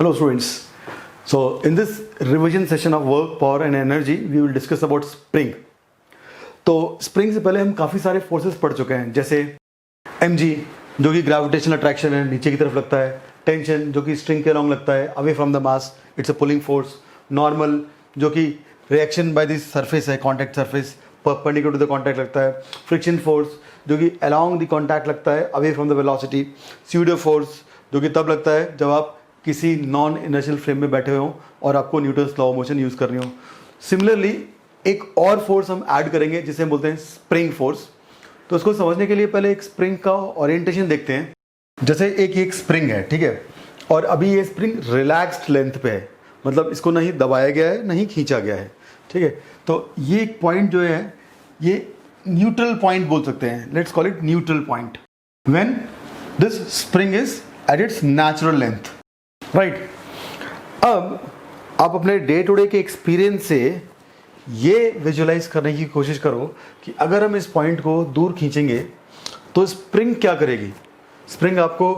Hello students. So in this revision session of work, power and energy, we will discuss about spring. तो spring से पहले हम काफ़ी सारे फोर्सेस पढ़ चुके हैं, जैसे mg जो कि ग्रेविटेशनल अट्रैक्शन है, नीचे की तरफ लगता है, टेंशन जो कि स्ट्रिंग के अलॉन्ग लगता है, away from the mass, it's a pulling force, normal जो कि रिएक्शन बाय दिस सरफेस है, contact surface perpendicular to the contact लगता है, फ्रिक्शन फोर्स जो कि अलॉन्ग द कॉन्टैक्ट लगता है, away from the velocity, pseudo force जो कि तब लगता है जब आप किसी नॉन इनर्शियल फ्रेम में बैठे हो और आपको Newton's law of motion use करनी हो। सिमिलरली एक और फोर्स हम ऐड करेंगे जिसे हम बोलते हैं स्प्रिंग फोर्स। तो उसको समझने के लिए पहले एक स्प्रिंग का ओरिएंटेशन देखते हैं। जैसे एक स्प्रिंग है, ठीक है, और अभी ये स्प्रिंग रिलैक्स्ड लेंथ पे है, मतलब इसको नहीं दबाया गया है नहीं खींचा गया है, ठीक है। तो ये एक पॉइंट जो है ये न्यूट्रल पॉइंट बोल सकते हैं, let's call it neutral point when this spring is at its natural length, right. अब आप अपने डे टू डे के एक्सपीरियंस से ये विजुलाइज करने की कोशिश करो कि अगर हम इस पॉइंट को दूर खींचेंगे तो स्प्रिंग क्या करेगी। स्प्रिंग आपको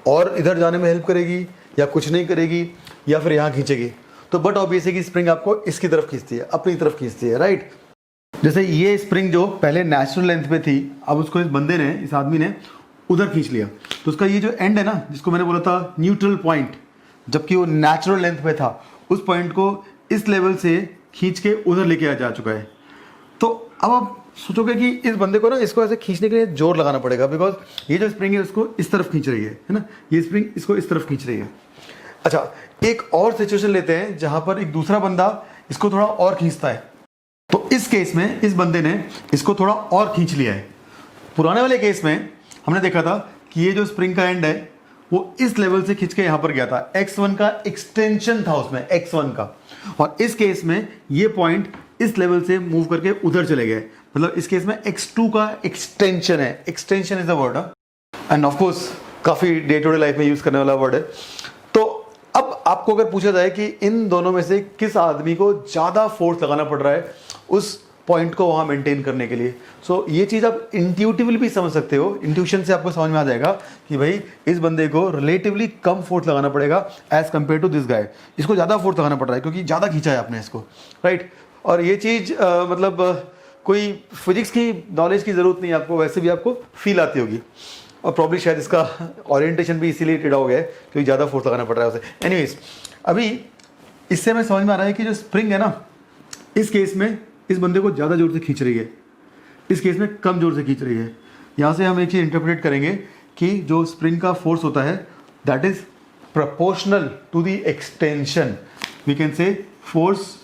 और इधर जाने में हेल्प करेगी या कुछ नहीं करेगी या फिर यहाँ खींचेगी। तो बट ऑब्वियस है कि स्प्रिंग आपको इसकी तरफ खींचती है, अपनी तरफ खींचती है, राइट। जैसे ये स्प्रिंग जो पहले नेचुरल लेंथ पे थी, अब उसको इस बंदे ने, इस आदमी ने उधर खींच लिया, तो उसका ये जो एंड है ना, जिसको मैंने बोला था न्यूट्रल पॉइंट, जबकि वो नेचुरल लेंथ पे था, उस पॉइंट को इस लेवल से खींच के उधर लेके जा चुका है। तो अब आप सोचोगे कि इस बंदे को ना, इसको ऐसे खींचने के लिए जोर लगाना पड़ेगा, बिकॉज ये जो स्प्रिंग है उसको इस तरफ खींच रही है ना, ये स्प्रिंग इसको इस तरफ खींच रही है। अच्छा, एक और सिचुएशन लेते हैं जहां पर एक दूसरा बंदा इसको थोड़ा और खींचता है। तो इस केस में इस बंदे ने इसको थोड़ा और खींच लिया है। पुराने वाले केस में हमने देखा था कि ये जो स्प्रिंग का एंड है वो इस लेवल से खींच के यहां पर गया था, x1 का एक्सटेंशन था उसमें, x1 का। और इस केस में ये पॉइंट इस लेवल से मूव करके उधर चले गए, मतलब इस केस में x2 का एक्सटेंशन है। Extension is the word end of course काफी डे टू डे लाइफ में यूज करने वाला वर्ड है। तो अब आपको अगर पूछा जाए कि इन दोनों में से किस आदमी को ज्यादा फोर्स लगाना पड़ रहा है उस पॉइंट को वहां मेंटेन करने के लिए, सो ये चीज आप इंट्यूटिवली भी समझ सकते हो। इंट्यूशन से आपको समझ में आ जाएगा कि भाई इस बंदे को रिलेटिवली कम फोर्स लगाना पड़ेगा as compared to this guy. इसको ज्यादा फोर्स लगाना पड़ रहा है क्योंकि ज्यादा खींचा है आपने इसको, राइट। और ये चीज मतलब कोई फिजिक्स की नॉलेज की जरूरत नहीं है आपको, वैसे भी आपको फील आती होगी। और प्रॉब्ली शायद इसका ओरिएंटेशन भी इसीलिए टेढ़ा हो गया है क्योंकि ज्यादा फोर्स लगाना पड़ रहा है उसे। एनीवेज, अभी इससे हमें समझ में आ रहा है कि जो स्प्रिंग है ना, इस केस में इस बंदे को ज़्यादा जोर से खींच रही है, इस केस में कम जोर से खींच रही है। यहाँ से हम एक चीज़ इंटरप्रेट करेंगे कि जो स्प्रिंग का फोर्स होता है that is proportional to the extension. We can say force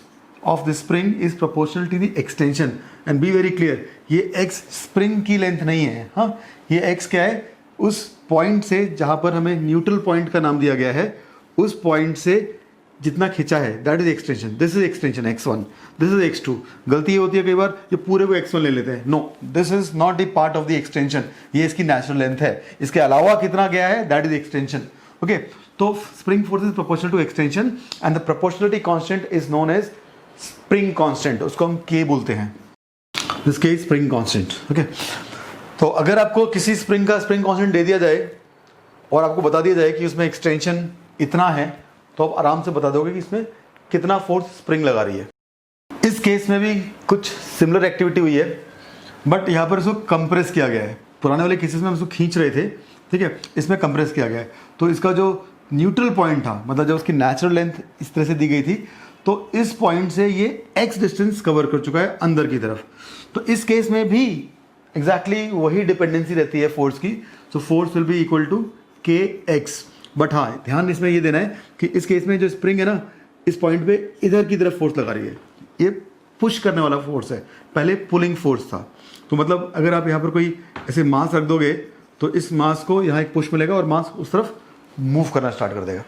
of the spring is proportional to the extension. And be very clear, ये एक्स स्प्रिंग की लेंथ नहीं है, हाँ, ये एक्स क्या है, उस पॉइंट से जहाँ पर हमें न्यूट्रल पॉइंट का नाम दिया गया है, उस पॉइंट से जितना खींचा है that is extension. This is extension x1, this is x2। गलती ये होती है कई बार, ये पूरे को x1 ले लेते हैं। No, this is not a part of the extension, ये इसकी नेचुरल लेंथ है, इसके अलावा कितना गया है दैट इज एक्सटेंशन। ओके, तो spring force is proportional to extension and the proportionality constant is known as spring constant, उसको हम k बोलते हैं, this k is spring constant. Okay, तो अगर आपको किसी स्प्रिंग का स्प्रिंग कांस्टेंट दे दिया जाए और आपको बता दिया जाए कि उसमें एक्सटेंशन इतना है, तो आप आराम से बता दोगे कि इसमें कितना फोर्स स्प्रिंग लगा रही है। इस केस में भी कुछ सिमिलर एक्टिविटी हुई है, बट यहाँ पर इसको कंप्रेस किया गया है। पुराने वाले केसेस में हम इसको खींच रहे थे, ठीक है, इसमें कंप्रेस किया गया है। तो इसका जो न्यूट्रल पॉइंट था, मतलब जब उसकी नेचुरल लेंथ इस तरह से दी गई थी, तो इस पॉइंट से ये एक्स डिस्टेंस कवर कर चुका है अंदर की तरफ। तो इस केस में भी एग्जैक्टली वही डिपेंडेंसी रहती है फोर्स की। So force will be equal to k x. But हाँ, ध्यान इसमें ये देना है कि इस केस में जो स्प्रिंग है ना, इस पॉइंट पे इधर की तरफ फोर्स लगा रही है, ये पुश करने वाला फोर्स है, पहले पुलिंग फोर्स था। तो मतलब अगर आप यहाँ पर कोई ऐसे मास रख दोगे तो इस मास को यहाँ एक पुश मिलेगा और मास उस तरफ मूव करना स्टार्ट कर देगा।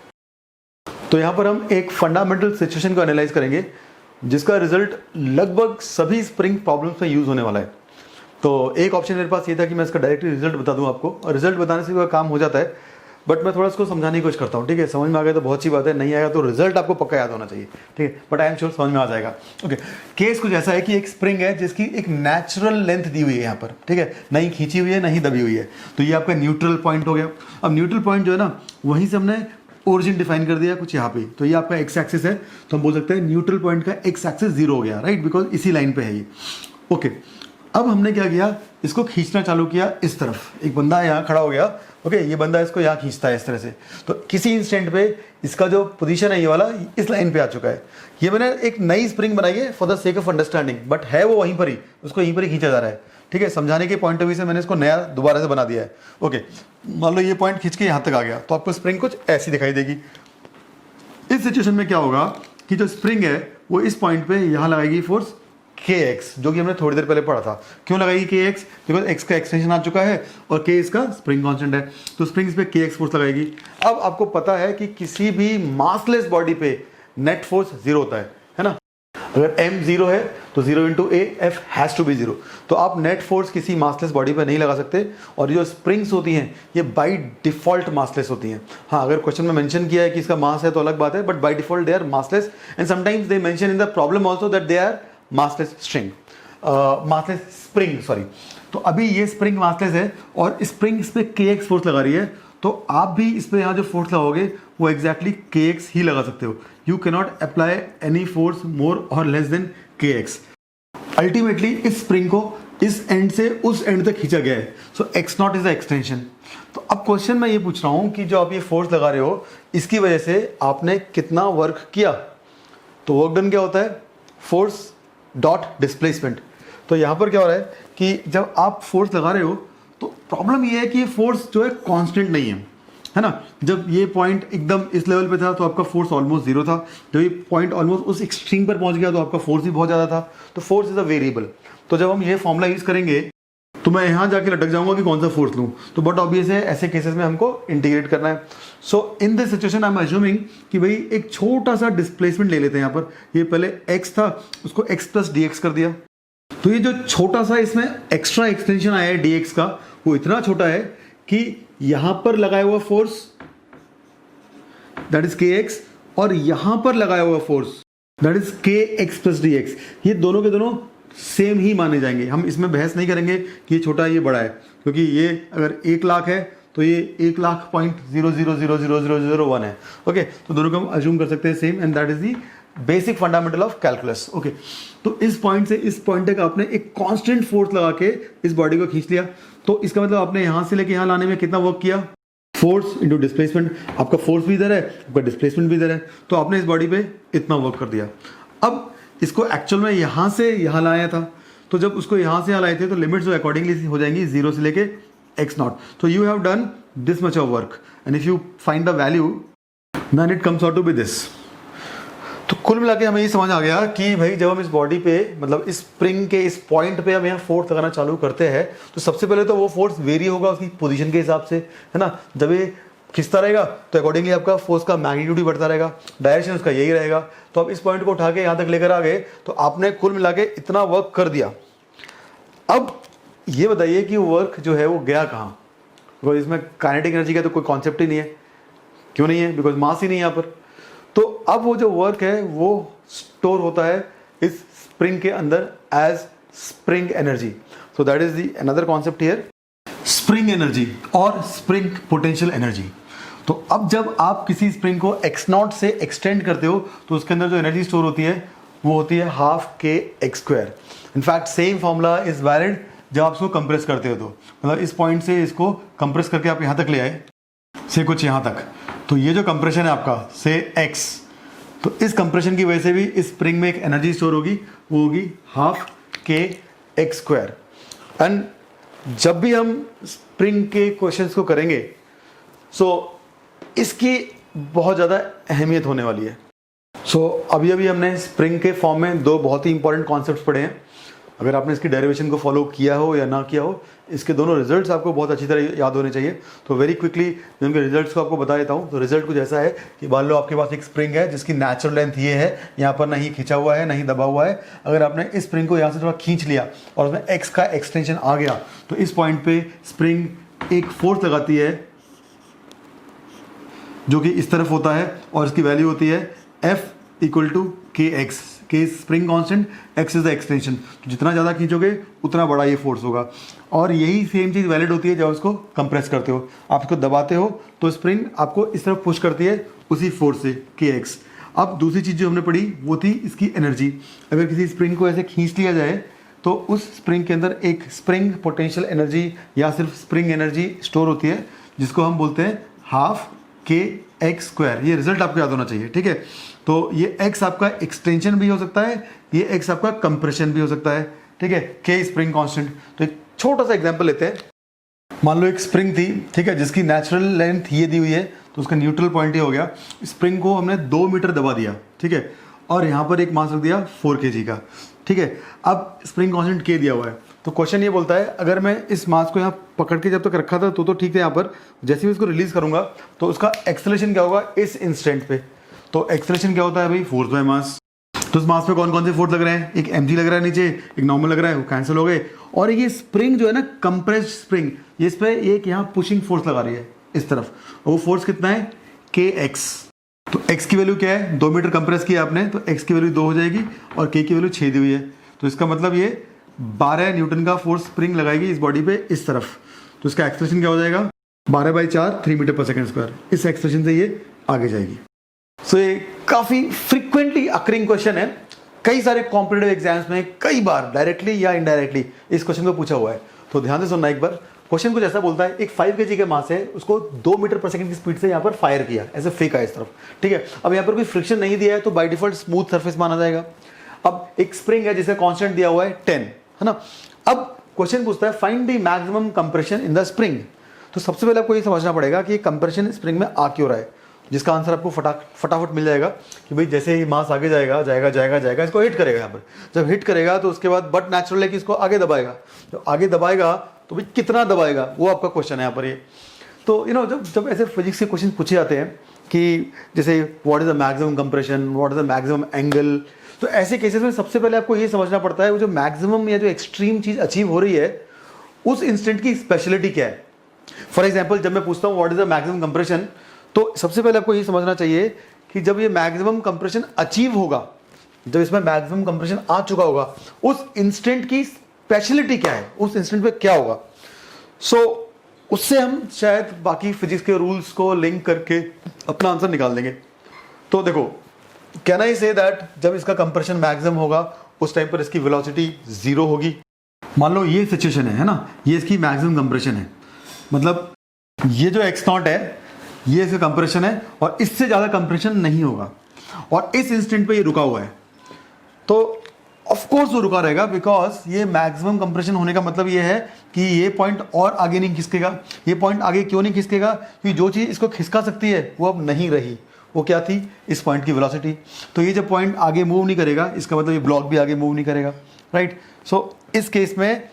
तो यहाँ पर हम एक फंडामेंटल सिचुएशन को एनालाइज करेंगे जिसका रिजल्ट लगभग सभी स्प्रिंग प्रॉब्लम्स में यूज होने वाला है। तो एक ऑप्शन मेरे पास ये था कि मैं इसका डायरेक्टली रिजल्ट बता दूं आपको, और रिजल्ट बताने से भी काम हो जाता है, बट मैं थोड़ा इसको समझाने की कोशिश करता हूँ, ठीक है। समझ में आ गया तो बहुत अच्छी बात है, नहीं आएगा तो रिजल्ट आपको पक्का याद होना चाहिए, ठीक है, बट आई एम श्योर समझ में आ जाएगा। ओके, केस कुछ ऐसा है कि एक स्प्रिंग है जिसकी एक नेचुरल लेंथ दी हुई है यहाँ पर, ठीक है, नहीं खींची हुई है नहीं दबी हुई है। तो ये आपका न्यूट्रल पॉइंट हो गया। अब न्यूट्रल पॉइंट जो है ना, वहीं से हमने ओरिजिन डिफाइन कर दिया कुछ यहाँ पे, तो ये आपका एक्स एक्सिस है, तो हम बोल सकते हैं न्यूट्रल पॉइंट का एक्स एक्सिस 0 हो गया, राइट, बिकॉज इसी लाइन पे है ये। ओके, अब हमने क्या किया, इसको खींचना चालू किया इस तरफ, एक बंदा यहाँ खड़ा हो गया, ओके, ये बंदा इसको यहाँ खींचता है इस तरह से, तो किसी इंस्टेंट पे इसका जो पोजीशन है ये वाला इस लाइन पे आ चुका है। ये मैंने एक नई स्प्रिंग बनाई है for the sake of understanding, but है वो वहीं पर ही, उसको यहीं पर ही खींचा जा रहा है, ठीक है, समझाने के पॉइंट ऑफ व्यू से मैंने इसको नया दोबारा से बना दिया है। ओके, मान लो ये पॉइंट खींच के यहाँ तक आ गया, तो आपको स्प्रिंग कुछ ऐसी दिखाई देगी। इस सिचुएशन में क्या होगा कि जो स्प्रिंग है वो इस पॉइंट पे यहाँ लगाएगी फोर्स kx, जो कि हमने थोड़ी देर पहले पढ़ा था। क्यों लगाएगी kx? बिकॉज x का एक्सटेंशन आ चुका है और k इसका स्प्रिंग कांस्टेंट है, तो स्प्रिंग पे kx फोर्स लगाएगी। अब आपको पता है कि किसी भी मासलेस बॉडी पे नेट फोर्स 0 होता है ना। अगर m 0 है तो 0 into a F has to be 0, तो आप नेट फोर्स किसी मासलेस बॉडी पे नहीं लगा सकते। और जो स्प्रिंग्स होती हैं ये बाय डिफॉल्ट मासलेस होती हैं। हाँ, अगर क्वेश्चन में मेंशन किया है कि इसका मास है तो अलग बात है, but by default they are massless and sometimes they mention in the problem also that they are massless spring, sorry. तो अभी ये स्प्रिंग मासलेस है और स्प्रिंग इस पे kx फोर्स लगा रही है, तो आप भी इस पे यहाँ जो फोर्स लगाओगे वो एग्जैक्टली kx ही लगा सकते हो। You can not apply any force more और लेस देन kx। अल्टीमेटली इस स्प्रिंग को इस एंड से उस एंड तक खींचा गया है, सो x not is the extension. तो अब क्वेश्चन मैं ये पूछ रहा हूँ कि जो आप ये फोर्स लगा रहे हो इसकी वजह से आपने कितना वर्क किया। तो वर्क डन क्या होता है? Force dot displacement. तो यहाँ पर क्या हो रहा है कि जब आप फोर्स लगा रहे हो तो प्रॉब्लम ये है कि ये फोर्स जो है कांस्टेंट नहीं है ना। जब ये पॉइंट एकदम इस लेवल पे था तो आपका फोर्स ऑलमोस्ट 0 था, जब ये पॉइंट ऑलमोस्ट उस एक्सट्रीम पर पहुंच गया तो आपका फोर्स भी बहुत ज़्यादा था। तो फोर्स इज अ वेरिएबल। तो जब हम ये फॉर्मूला यूज़ करेंगे तो मैं यहाँ जाके लटक जाऊंगा कि कौन सा फोर्स लूँ, तो बट ऑब्वियस है ऐसे केसेस में हमको इंटीग्रेट करना है। So in this situation I am assuming कि भाई एक छोटा सा डिस्प्लेसमेंट ले लेते हैं। यहाँ पर ये पहले x था, उसको x प्लस dx कर दिया, तो ये जो छोटा सा इसमें एक्स्ट्रा एक्सटेंशन आया है dx का वो इतना छोटा है कि यहाँ पर लगाया हुआ फोर्स दैट इज kx और यहाँ पर लगाया हुआ force that is kx plus dx, ये दोनों के दोनों सेम ही माने जाएंगे। हम इसमें बहस नहीं करेंगे कि ये छोटा है ये बड़ा है, क्योंकि ये अगर 1 लाख है तो ये 1,00,000,000,001 है। ओके, तो दोनों को हम अज्यूम कर सकते हैं same, and that is the basic fundamental of calculus. Okay, तो इस पॉइंट से इस पॉइंट तक आपने एक कांस्टेंट फोर्स लगा के इस बॉडी को खींच लिया, तो इसका मतलब आपने यहाँ से लेके यहाँ लाने में कितना वर्क किया? Force into displacement. आपका फोर्स भी इधर है, आपका डिस्प्लेसमेंट भी इधर है, तो आपने इस बॉडी पे इतना वर्क कर दिया। अब इसको एक्चुअल में यहाँ से यहाँ लाया था, तो जब उसको यहाँ से यहाँ लाए थे तो लिमिट्स जो अकॉर्डिंगली हो जाएंगी 0 से लेके x नॉट। तो you have done this much of work and if you find the value then it comes out to be this. तो कुल मिला के हमें ये समझ आ गया कि भाई जब हम इस बॉडी पे मतलब इस स्प्रिंग के इस पॉइंट पे हम यहाँ फोर्स लगाना चालू करते हैं तो सबसे पहले तो वो फोर्स वेरी होगा उसकी पोजीशन के हिसाब से, है ना। जब ये खिंचता रहेगा तो अकॉर्डिंगली आपका फोर्स का मैग्नीट्यूड भी बढ़ता रहेगा, डायरेक्शन उसका यही रहेगा। तो आप इस पॉइंट को उठा के यहाँ तक लेकर आ गए तो आपने कुल मिला के इतना वर्क कर दिया। अब ये बताइए कि वर्क जो है वो गया कहाँ? बिकॉज इसमें काइनेटिक एनर्जी का तो कोई कॉन्सेप्ट ही नहीं है। क्यों नहीं है? बिकॉज मास ही नहीं है यहाँ पर। तो अब वो जो वर्क है वो स्टोर होता है इस स्प्रिंग के अंदर as spring energy. So that is the another concept here, spring energy और स्प्रिंग पोटेंशियल एनर्जी। तो अब जब आप किसी स्प्रिंग को x नॉट से एक्सटेंड करते हो तो उसके अंदर जो एनर्जी स्टोर होती है वो होती है half kx²। In fact same formula is valid जब आप इसको कंप्रेस करते हो, तो मतलब इस पॉइंट से इसको कंप्रेस करके आप यहाँ तक ले आए से कुछ यहाँ तक, तो ये जो कंप्रेशन है आपका से x, तो इस कंप्रेशन की वजह से भी इस स्प्रिंग में एक एनर्जी स्टोर होगी, वो होगी हाफ kx²। एंड जब भी हम स्प्रिंग के क्वेश्चंस को करेंगे सो इसकी बहुत ज़्यादा अहमियत होने वाली है। सो अभी हमने स्प्रिंग के फॉर्म में 2 बहुत ही इंपॉर्टेंट कॉन्सेप्ट्स पढ़े हैं। अगर आपने इसकी डेरिवेशन को फॉलो किया हो या ना किया हो, इसके दोनों रिजल्ट्स आपको बहुत अच्छी तरह याद होने चाहिए। तो वेरी क्विकली मैं उनके रिजल्ट्स को आपको बता देता हूँ। तो रिजल्ट कुछ ऐसा है कि मान लो आपके पास एक स्प्रिंग है जिसकी नेचुरल लेंथ ये है, यहाँ पर नहीं खींचा हुआ है नहीं दबा हुआ है। अगर आपने इस स्प्रिंग को यहाँ से थोड़ा खींच लिया और उसमें एक्स का एक्सटेंशन आ गया तो इस पॉइंट पे स्प्रिंग एक फोर्स लगाती है जो कि इस तरफ होता है और इसकी वैल्यू होती है F = kx। K spring constant, X is the extension. तो जितना ज़्यादा खींचोगे उतना बड़ा ये फोर्स होगा। और यही सेम चीज़ वैलिड होती है जब उसको कंप्रेस करते हो, आप इसको दबाते हो तो स्प्रिंग आपको इस तरफ पुश करती है उसी फोर्स से KX। अब दूसरी चीज़ जो हमने पढ़ी वो थी इसकी एनर्जी। अगर किसी स्प्रिंग को ऐसे खींच लिया जाए तो उस स्प्रिंग के अंदर एक स्प्रिंग पोटेंशियल एनर्जी या सिर्फ स्प्रिंग एनर्जी स्टोर होती है, जिसको हम बोलते हैं हाफ KX²। ये रिजल्ट आपको याद होना चाहिए, ठीक है। तो ये X आपका एक्सटेंशन भी हो सकता है, ये X आपका कंप्रेशन भी हो सकता है, ठीक है। K spring constant. तो एक छोटा सा एग्जांपल लेते हैं। मान लो एक स्प्रिंग थी, ठीक है, जिसकी नेचुरल लेंथ ये दी हुई है, तो उसका न्यूट्रल पॉइंट ये हो गया। स्प्रिंग को हमने 2 मीटर दबा दिया, ठीक है, और यहाँ पर एक मास रख दिया 4 kg का, ठीक है। अब स्प्रिंग कांस्टेंट K दिया हुआ है, तो क्वेश्चन ये बोलता है अगर मैं इस मास को यहाँ पकड़ के जब तक रखा था तो ठीक है, यहाँ पर जैसे ही इसको रिलीज करूंगा तो उसका एक्सेलरेशन क्या होगा इस इंस्टेंट पे। तो एक्सेलरेशन क्या होता है भाई, फोर्स बाय मास। तो इस मास पे कौन कौन से फोर्स लग रहे हैं, एक mg लग रहा है नीचे, एक नॉर्मल लग रहा है, वो कैंसिल हो गए। और ये स्प्रिंग जो है ना, कंप्रेस्ड स्प्रिंग, ये इस पे एक यहाँ पुशिंग फोर्स लगा रही है इस तरफ, और वो फोर्स कितना है KX। तो x की वैल्यू क्या है, 2 मीटर कंप्रेस किया आपने, तो x की वैल्यू 2 हो जाएगी और k की वैल्यू 6 दी हुई है। तो इसका मतलब ये 12 न्यूटन का फोर्स स्प्रिंग लगाएगी इस बॉडी पे इस तरफ। तो इसका एक्सप्रेशन क्या हो जाएगा, 12/4 3 मीटर पर सेकंड स्क्वायर। इस एक्सप्रेशन से ये आगे जाएगी। सो ये काफी फ्रीक्वेंटली अकरिंग क्वेश्चन है, कई सारे कॉम्पिटिटिव एग्जाम्स में कई बार डायरेक्टली या इनडायरेक्टली इस क्वेश्चन को पूछा हुआ है। तो ध्यान से सुनना एक बार। क्वेश्चन कुछ ऐसा बोलता है, एक 5 kg के मास है, उसको 2 मीटर पर सेकंड की स्पीड से यहाँ पर फायर किया, ऐसे फेंका इस तरफ, ठीक है। अब यहाँ पर कोई फ्रिक्शन नहीं दिया है तो बाय डिफॉल्ट स्मूथ सरफेस माना जाएगा। अब एक स्प्रिंग है जिसे कांस्टेंट दिया हुआ है 10, है ना। अब क्वेश्चन पूछता है find the maximum compression in the spring. तो सबसे पहले आपको ये समझना पड़ेगा कि कंप्रेशन स्प्रिंग में आ क्यों रहा है, जिसका आंसर आपको फटाफट मिल जाएगा कि भाई जैसे ही मास आगे जाएगा इसको हिट करेगा। यहाँ पर जब हिट करेगा तो उसके बाद बट नेचुरल है कि इसको आगे दबाएगा। जब आगे दबाएगा तो भाई कितना दबाएगा, वो आपका क्वेश्चन है यहाँ पर ये। तो जब ऐसे फिजिक्स के क्वेश्चन पूछे जाते हैं कि जैसे what is the maximum compression, what is the maximum angle, तो ऐसे केसेस में सबसे पहले आपको ये समझना पड़ता है वो जो मैक्सिमम या जो एक्सट्रीम चीज अचीव हो रही है उस इंस्टेंट की स्पेशलिटी क्या है। फॉर एग्जाम्पल जब मैं पूछता हूँ what is the maximum compression, तो सबसे पहले आपको ये समझना चाहिए कि जब ये मैक्सिमम कंप्रेशन अचीव होगा, जब इसमें मैक्सिमम कंप्रेशन आ चुका होगा, उस इंस्टेंट की स्पेशलिटी क्या है, उस इंस्टेंट पे क्या होगा। सो उससे हम शायद बाकी फिजिक्स के रूल्स को लिंक करके अपना आंसर निकाल देंगे। तो देखो, कैन आई से दैट जब इसका कंप्रेशन मैक्सिमम होगा उस टाइम पर इसकी वेलोसिटी 0 होगी। मान लो ये सिचुएशन है ना, ये इसकी मैक्सिमम कंप्रेशन है, मतलब ये जो x0 है ये इसका कंप्रेशन है और इससे ज्यादा कंप्रेशन नहीं होगा, और इस इंस्टेंट पे ये रुका हुआ है। तो ऑफ कोर्स वो रुका रहेगा, बिकॉज ये मैक्सिमम कंप्रेशन होने का मतलब ये है कि ये पॉइंट और आगे नहीं खिसकेगा। ये पॉइंट आगे क्यों नहीं खिसकेगा, क्योंकि जो चीज इसको खिसका सकती है वो अब नहीं रही। वो क्या थी, इस पॉइंट की वेलोसिटी। तो ये जब पॉइंट आगे मूव नहीं करेगा, इसका मतलब ये ब्लॉक भी आगे मूव नहीं करेगा, राइट। सो इस केस में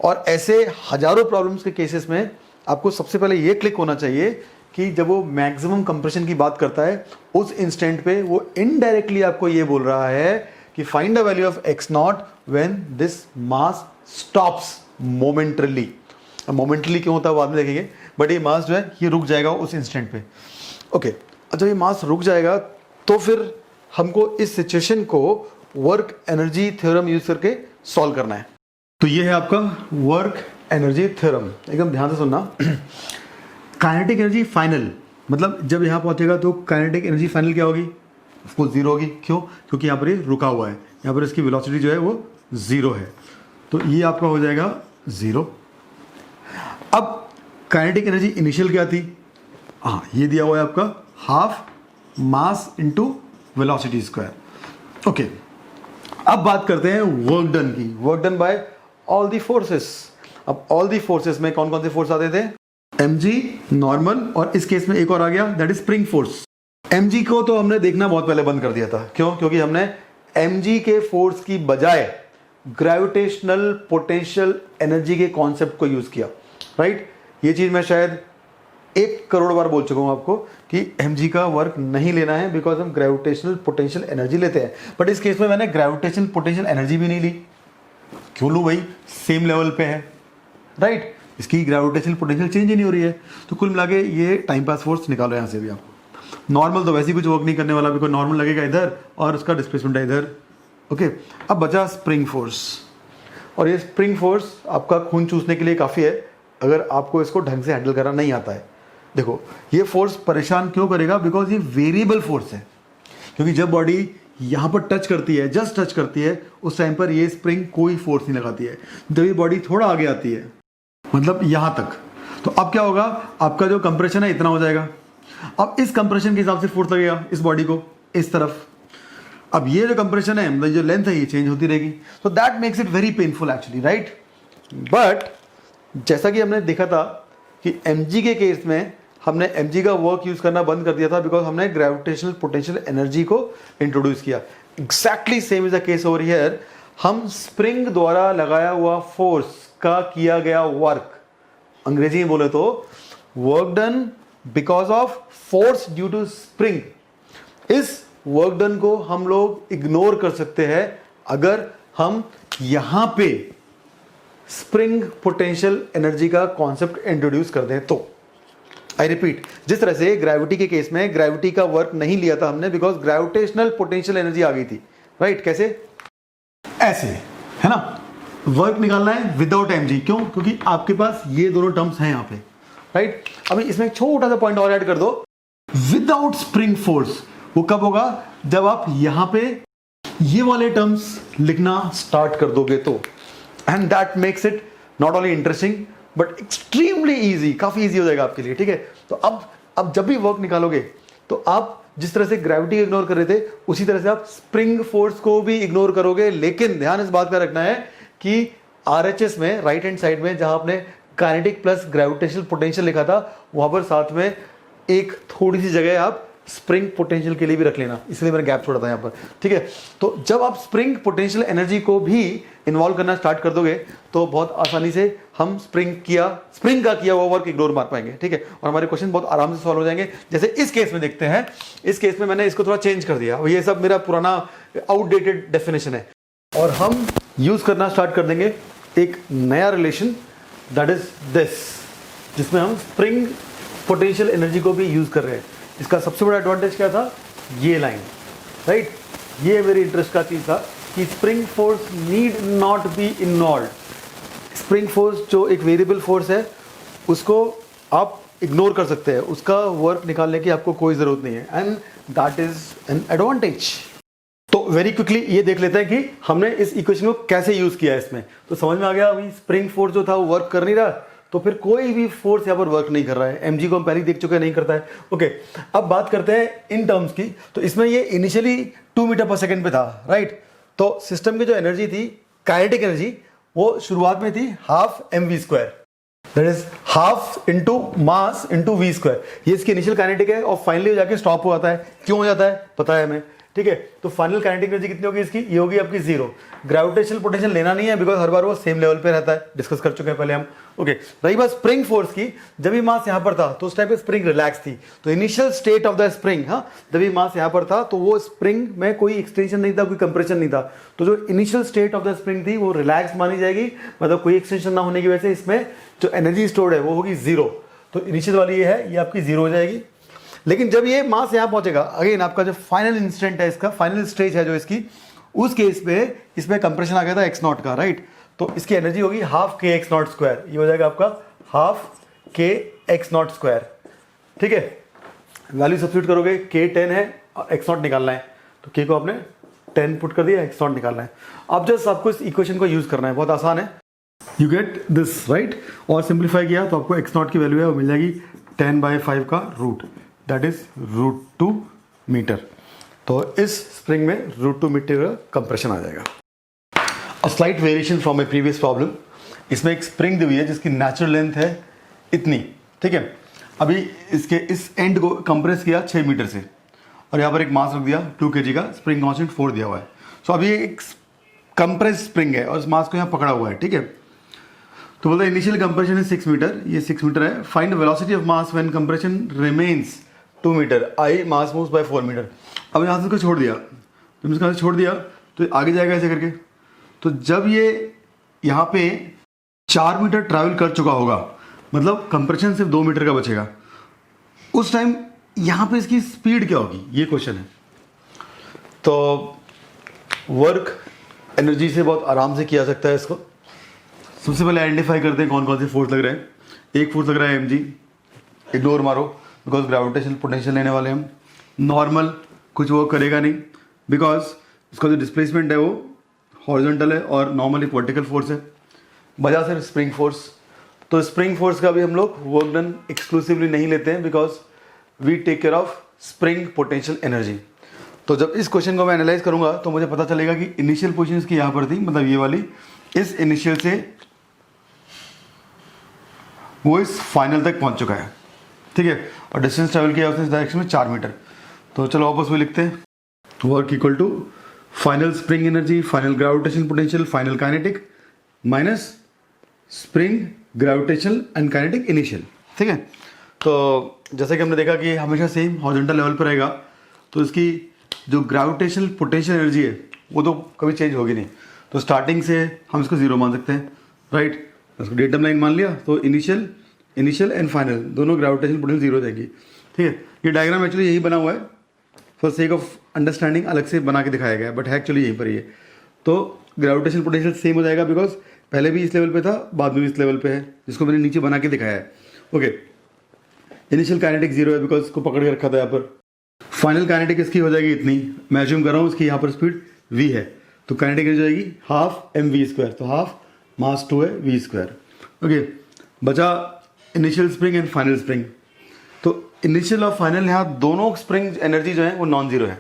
और ऐसे हजारों प्रॉब्लम्स के केसेस में आपको सबसे पहले ये क्लिक होना चाहिए कि जब वो मैक्सिमम कंप्रेशन की बात करता है उस इंस्टेंट पे वो इनडायरेक्टली आपको ये बोल रहा है कि find the value of x0 when this mass stops momentarily. Momentarily क्यों होता है बाद में देखेंगे, बट ये मास जो है ये रुक जाएगा उस इंस्टेंट पे। ओके, जब ये मास रुक जाएगा तो फिर हमको इस सिचुएशन को वर्क एनर्जी थ्योरम यूज करके सॉल्व करना है। तो ये है आपका वर्क एनर्जी थ्योरम, एकदम ध्यान से सुनना। काइनेटिक एनर्जी फाइनल, मतलब जब यहाँ पहुंचेगा तो काइनेटिक एनर्जी फाइनल क्या होगी, उसको 0 होगी। क्यों, क्योंकि यहाँ पर ये रुका हुआ है, यहाँ पर इसकी वेलोसिटी जो है वो 0 है, तो ये आपका हो जाएगा 0। अब काइनेटिक एनर्जी इनिशियल क्या थी, हाँ ये दिया हुआ है आपका half mass into velocity square. Okay, अब बात करते हैं वर्क डन की, work done by all the forces. अब ऑल दी फोर्सेस में कौन कौन से फोर्स आते थे, mg, नॉर्मल, और इस केस में एक और आ गया that is spring force. mg को तो हमने देखना बहुत पहले बंद कर दिया था, क्यों, क्योंकि हमने mg के फोर्स की बजाय ग्रेविटेशनल पोटेंशियल एनर्जी के कॉन्सेप्ट को यूज किया, राइट। ये चीज मैं शायद 1 करोड़ बार बोल चुका हूं आपको कि mg का वर्क नहीं लेना है, बिकॉज हम ग्रेविटेशनल पोटेंशियल एनर्जी लेते हैं। बट इस केस में मैंने ग्रेविटेशनल पोटेंशियल एनर्जी भी नहीं ली। क्यों लूं भाई, सेम लेवल पे है, राइट। इसकी ग्रेविटेशनल पोटेंशियल चेंज ही नहीं हो रही है। तो कुल मिला के ये टाइम पास फोर्स निकालो यहाँ से भी आपको। नॉर्मल तो वैसे ही कुछ वर्क नहीं करने वाला, बिकॉज नॉर्मल लगेगा इधर और उसका डिस्प्लेसमेंट है इधर, ओके, अब बचा स्प्रिंग फोर्स, और ये स्प्रिंग फोर्स आपका खून चूसने के लिए काफ़ी है अगर आपको इसको ढंग से हैंडल करना नहीं आता है। देखो ये फोर्स परेशान क्यों करेगा, बिकॉज ये वेरिएबल फोर्स है, क्योंकि जब बॉडी यहाँ पर टच करती है, जस्ट टच करती है, उस टाइम पर ये स्प्रिंग कोई फोर्स नहीं लगाती है। जब ये बॉडी थोड़ा आगे आती है, मतलब यहाँ तक, तो अब क्या होगा, आपका जो कंप्रेशन है इतना हो जाएगा। अब इस कंप्रेशन के हिसाब से फोर्स लगेगा इस बॉडी को इस तरफ। अब ये जो कंप्रेशन है, मतलब जो लेंथ है, ये चेंज होती रहेगी, तो that makes it very painful actually, right. But जैसा कि हमने देखा था कि mg के केस में हमने mg का वर्क यूज करना बंद कर दिया था, बिकॉज हमने ग्रेविटेशनल पोटेंशियल एनर्जी को इंट्रोड्यूस किया। Exactly same is the case over here. हम स्प्रिंग द्वारा लगाया हुआ फोर्स का किया गया वर्क, अंग्रेजी में बोले तो work done because of force due to spring, इस वर्क डन को हम लोग इग्नोर कर सकते हैं अगर हम यहां पे स्प्रिंग पोटेंशियल एनर्जी का कॉन्सेप्ट इंट्रोड्यूस कर दें तो। आई रिपीट, जिस तरह से ग्रेविटी के केस में ग्रेविटी का वर्क नहीं लिया था हमने, बिकॉज ग्रेविटेशनल पोटेंशियल एनर्जी आ गई थी, राइट। कैसे? ऐसे, है ना। वर्क निकालना है विदाउट mg, क्यों? क्योंकि आपके पास ये दोनों टर्म्स हैं यहां पे, राइट। अभी इसमें एक छोटा सा पॉइंट और ऐड कर दो, विदाउट स्प्रिंग फोर्स वो कब होगा, जब आप यहां पे ये वाले टर्म्स लिखना स्टार्ट कर दोगे तो। And that makes it not only interesting but extremely easy, काफी इजी हो जाएगा आपके लिए, ठीक है। तो अब जब भी वर्क निकालोगे तो आप जिस तरह से ग्रेविटी को इग्नोर कर रहे थे, उसी तरह से आप स्प्रिंग फोर्स को भी इग्नोर करोगे। लेकिन ध्यान इस बात का रखना है कि RHS में राइट हैंड साइड में जहां आपने काइनेटिक प्लस ग्रेविटेशनल पोटेंशियल लिखा था, वहां पर साथ में एक थोड़ी सी जगह आप स्प्रिंग पोटेंशियल के लिए भी रख लेना, इसलिए मैंने गैप छोड़ा था यहाँ पर, ठीक है। तो जब आप स्प्रिंग पोटेंशियल एनर्जी को भी इन्वॉल्व करना स्टार्ट कर दोगे तो बहुत आसानी से हम स्प्रिंग का किया हुआ वर्क इग्नोर मार पाएंगे, ठीक है। और हमारे क्वेश्चन बहुत आराम से सॉल्व हो जाएंगे। जैसे इस केस में देखते हैं, इस केस में मैंने इसको थोड़ा चेंज कर दिया, ये सब मेरा पुराना आउटडेटेड डेफिनेशन है, और हम यूज करना स्टार्ट कर देंगे एक नया रिलेशन, दैट इज दिस, जिसमें हम स्प्रिंग पोटेंशियल एनर्जी को भी यूज कर रहे हैं। इसका सबसे बड़ा एडवांटेज क्या था, ये लाइन, राइट। ये मेरी इंटरेस्ट का चीज था कि spring force need not be involve. Spring force जो एक वेरिएबल फोर्स है, उसको आप इग्नोर कर सकते हैं, उसका वर्क निकालने की आपको कोई जरूरत नहीं है, and that is an advantage. तो वेरी क्विकली ये देख लेते हैं कि हमने इस इक्वेशन को कैसे यूज किया है इसमें। तो समझ में आ गया, अभी स्प्रिंग फोर्स जो था वो वर्क कर नहीं रहा, तो फिर कोई भी फोर्स यहाँ पर वर्क नहीं कर रहा है। mg को हम पहले ही देख चुके हैं, नहीं करता है। ओके, अब बात करते हैं इन टर्म्स की। तो इसमें ये इनिशियली 2 मीटर पर सेकेंड पे था, राइट। तो सिस्टम की जो एनर्जी थी, काइनेटिक एनर्जी, वो शुरुआत में थी half mv², that is half into mass into v²। ये इसकी इनिशियल काइनेटिक है, और फाइनली जाके स्टॉप हो जाता है। क्यों हो जाता है पता है हमें, ठीक है। तो फाइनल काइनेटिक एनर्जी कितनी होगी इसकी, ये होगी आपकी 0। ग्रेविटेशनल पोटेंशियल लेना नहीं है, बिकॉज हर बार वो सेम लेवल पे रहता है, डिस्कस कर चुके हैं पहले हम। ओके, रही बात स्प्रिंग फोर्स की, जब भी मास यहां पर था तो उस टाइम पे स्प्रिंग रिलैक्स थी। तो initial state of the spring, हाँ, जब भी मास यहां पर था तो वो स्प्रिंग में कोई एक्सटेंशन नहीं था, कोई कंप्रेशन नहीं था। तो जो initial state of the spring थी वो रिलैक्स मानी जाएगी, मतलब कोई एक्सटेंशन ना होने की वजह से इसमें जो एनर्जी स्टोर्ड है वो होगी 0। तो इनिशियल वाली ये है, ये आपकी 0 हो जाएगी। लेकिन जब ये मास यहां पहुंचेगा, अगेन आपका जो फाइनल इंस्टेंट है, इसका फाइनल स्टेज है जो इसकी, उस केस पे इसमें कंप्रेशन आ गया था x0 का, राइट। तो इसकी एनर्जी होगी हाफ kx02, ये हो जाएगा आपका हाफ kx02, ठीक है। वैल्यू सब्स्टिट्यूट करोगे, k 10 है और x0 निकालना है, तो k को आपने 10 पुट कर दिया, x0 निकालना है। अब जस्ट आपको इस इक्वेशन को यूज करना है, बहुत आसान है। You get this, right. और सिंप्लीफाई किया तो आपको x0 की वैल्यू है वो मिल जाएगी 10/5 का रूट, दैट इज √2 मीटर। तो इस स्प्रिंग में √2 मीटर का कंप्रेशन आ जाएगा। A slight variation from A previous problem, इसमें एक स्प्रिंग दी हुई है जिसकी नेचुरल लेंथ है इतनी, ठीक है। अभी इसके इस एंड को कंप्रेस किया 6 मीटर से, और यहाँ पर एक मास रख दिया 2 kg का, स्प्रिंग कांस्टेंट 4 दिया हुआ है। सो अभी एक कंप्रेस स्प्रिंग है और इस मास को यहाँ पकड़ा हुआ है, ठीक है। तो बोलते हैं इनिशियल कंप्रेशन है 6 मीटर, ये 6 मीटर है। Find velocity of mass when compression remains 2 meter, I mass moves by 4 meter. अब यहाँ से इसको छोड़ दिया, जब इसको छोड़ दिया तो आगे जाएगा ऐसे करके। तो जब ये यहाँ पे 4 मीटर ट्रैवल कर चुका होगा, मतलब कंप्रेशन सिर्फ 2 मीटर का बचेगा, उस टाइम यहाँ पे इसकी स्पीड क्या होगी, ये क्वेश्चन है। तो वर्क एनर्जी से बहुत आराम से किया जा सकता है इसको। सबसे पहले आइडेंटिफाई करते हैं कौन कौन से फोर्स लग रहे हैं। एक फोर्स लग रहा है mg, इग्नोर मारो बिकॉज ग्रेविटेशनल पोटेंशियल लेने वाले हम। नॉर्मल कुछ वर्क करेगा नहीं बिकॉज इसका जो डिस्प्लेसमेंट है वो हॉरिजॉन्टल है और नॉर्मल एक वर्टिकल फोर्स है। बजा सिर्फ स्प्रिंग फोर्स, तो स्प्रिंग फोर्स का भी हम लोग वर्क डन एक्सक्लूसिवली नहीं लेते हैं because we take care of spring potential energy. तो जब इस क्वेश्चन को मैं एनालाइज करूंगा तो मुझे पता चलेगा कि इनिशियल पोजीशन इसकी यहाँ पर थी, मतलब ये वाली, इस इनिशियल से वो इस फाइनल तक पहुंच चुका है, ठीक है, और डिस्टेंस ट्रेवल किया उसने इस डायरेक्शन में 4 मीटर। तो चलो आपस में लिखते हैं, work equal to final spring energy, final gravitational potential, final kinetic minus spring gravitational and kinetic initial, ठीक है। तो जैसे कि हमने देखा कि हमेशा सेम हॉरिजॉन्टल लेवल पर रहेगा, तो इसकी जो ग्रेविटेशनल पोटेंशियल एनर्जी है वो तो कभी चेंज होगी नहीं। तो स्टार्टिंग से हम इसको 0 मान सकते हैं, राइट। इसको डेटम लाइन मान लिया तो इनिशियल एंड फाइनल दोनों ग्रेविटेशनल पोटेंशियल 0 हो जाएगी, ठीक है। ये डायग्राम एक्चुअली यही बना हुआ है, फॉर सेक ऑफ अंडरस्टैंडिंग अलग से बना के दिखाया गया है, बट है एक्चुअली यहीं पर ही है। तो ग्रेविटेशनल पोटेंशियल सेम हो जाएगा बिकॉज पहले भी इस लेवल पे था, बाद में भी इस लेवल पे है, जिसको मैंने नीचे बना के दिखाया है, ओके। इनिशियल काइनेटिक 0 है बिकॉज इसको पकड़ के रखा था यहाँ पर। फाइनल काइनेटिक इसकी हो जाएगी इतनी, मैं अज्यूम कर रहा हूँ इसकी यहाँ पर स्पीड v है, तो काइनेटिक हो जाएगी हाफ mv², तो हाफ मास 2 है v², ओके। बचा initial spring and final spring. तो इनिशियल और फाइनल यहाँ दोनों स्प्रिंग एनर्जी जो है वो नॉन जीरो है,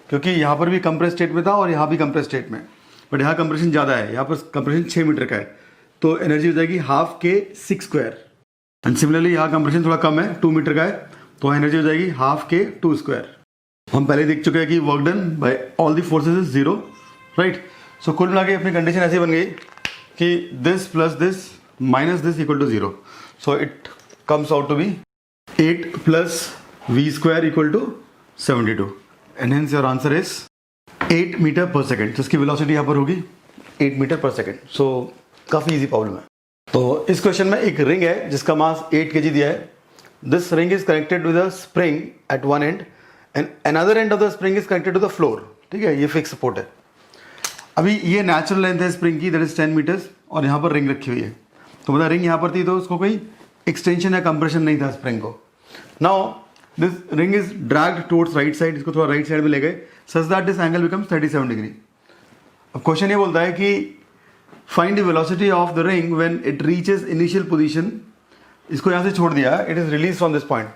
क्योंकि यहाँ पर भी कंप्रेस स्टेट में था और यहाँ भी कंप्रेस स्टेट में, बट यहाँ कंप्रेशन ज़्यादा है, यहाँ पर कंप्रेशन 6 मीटर का है, तो एनर्जी हो जाएगी हाफ के 6²। एंड सिमिलरली यहाँ कंप्रेशन थोड़ा कम है, 2 मीटर का है, तो एनर्जी हो जाएगी हाफ के 2²। हम पहले देख चुके हैं कि work done by all the forces is 0, right. So कुल मिला के अपनी कंडीशन ऐसी बन गई कि this plus this minus this equal to 0, so it comes out to be 8 plus v² equal to 72, and hence your answer is 8 metre per second. तो इसकी वेलोसिटी यहाँ पर होगी 8 मीटर पर सेकेंड। सो काफ़ी इजी प्रॉब्लम है। तो इस question में एक रिंग है जिसका मास 8 kg दिया है। This ring is connected with a spring at one end and another end of the spring is connected to the floor, ठीक है, ये फिक्स सपोर्ट है। अभी ये नेचुरल लेंथ है स्प्रिंग की, दैट इज 10 मीटर्स, और यहाँ पर रिंग रखी हुई है। तो मतलब रिंग यहाँ पर थी तो उसको कोई एक्सटेंशन या कंप्रेशन नहीं था स्प्रिंग को। Now this ring is dragged towards right side, इसको थोड़ा राइट साइड में ले गए such that this angle becomes 37 degree. अब क्वेश्चन ये बोलता है कि find the velocity of the ring when it reaches initial position. इसको यहाँ से छोड़ दिया है, it is release from this point,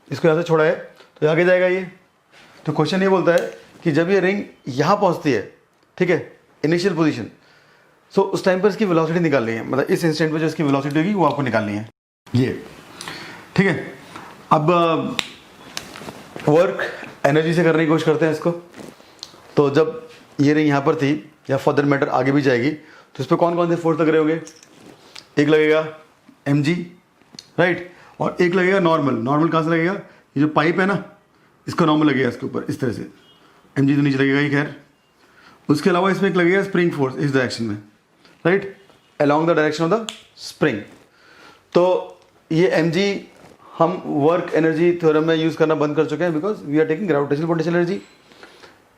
इसको यहाँ से छोड़ा है तो आगे जाएगा ये। तो क्वेश्चन ये बोलता है कि जब ये रिंग यहाँ पहुँचती है, ठीक है, इनिशियल पोजीशन, सो उस टाइम पर इसकी वेलोसिटी निकालनी है, मतलब इस इंस्टेंट पे जो इसकी वेलोसिटी होगी वो आपको निकालनी है, ये, ठीक है। अब वर्क एनर्जी से करने की कोशिश करते हैं इसको। तो जब ये रिंग यहाँ पर थी या फर्दर मैटर आगे भी जाएगी तो इस पर कौन कौन से फोर्स लग रहे होंगे। एक लगेगा mg, राइट, और एक लगेगा नॉर्मल। नॉर्मल कहाँ से लगेगा, ये जो पाइप है ना इसका नॉर्मल लगेगा इसके ऊपर इस तरह से, mg तो नीचे लगेगा ही खैर। उसके अलावा इसमें एक लगेगा स्प्रिंग फोर्स इस डायरेक्शन में, right, along the direction of the spring. तो ये mg हम वर्क एनर्जी थ्योरम में यूज करना बंद कर चुके हैं because we are taking gravitational potential energy.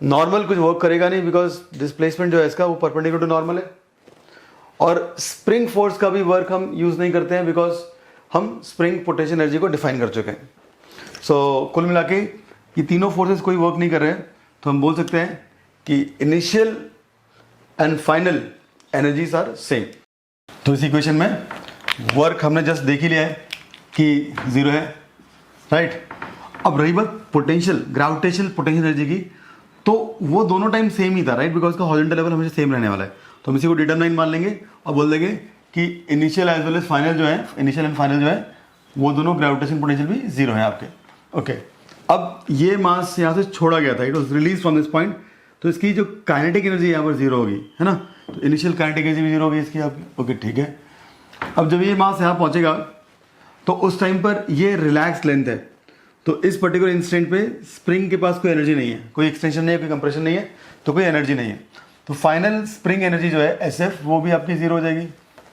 Normal कुछ वर्क करेगा नहीं बिकॉज डिस्प्लेसमेंट जो है इसका वो परपेंडिकुलर टू नॉर्मल है, और स्प्रिंग फोर्स का भी वर्क हम यूज नहीं करते हैं बिकॉज हम स्प्रिंग पोटेंशियल एनर्जी को डिफाइन कर चुके हैं। सो कुल मिला के ये तीनों फोर्सेस कोई वर्क नहीं कर रहे हैं, तो हम बोल सकते हैं कि initial and final energies are same. तो इस इक्वेशन में वर्क हमने जस्ट देख ही लिया है कि 0 है, राइट। अब रही बात पोटेंशियल, ग्रेविटेशनल पोटेंशियल एनर्जी की, तो वो दोनों टाइम सेम ही था, राइट, बिकॉज का हॉरिजॉन्टल लेवल हमेशा सेम रहने वाला है। तो हम इसी को डिटरमाइन मान लेंगे और बोल देंगे कि initial as well as final जो है, इनिशियल एंड फाइनल जो है वो दोनों ग्रेविटेशन पोटेंशियल भी 0 है आपके, ओके। अब ये मास यहाँ से छोड़ा गया था, it was release from this point, तो इसकी जो काइनेटिक एनर्जी यहाँ पर 0 होगी, है ना। तो इनिशियल काइनेटिक एनर्जी भी 0 होगी इसकी आपकी, ओके, ठीक है। अब जब ये मास यहाँ पहुँचेगा तो उस टाइम पर ये रिलैक्स लेंथ है, तो इस पर्टिकुलर इंस्टेंट पे स्प्रिंग के पास कोई एनर्जी नहीं है, कोई एक्सटेंशन नहीं है, कोई कंप्रेशन नहीं है, तो कोई एनर्जी नहीं है। तो फाइनल स्प्रिंग एनर्जी जो है SF वो भी आपकी 0 हो जाएगी,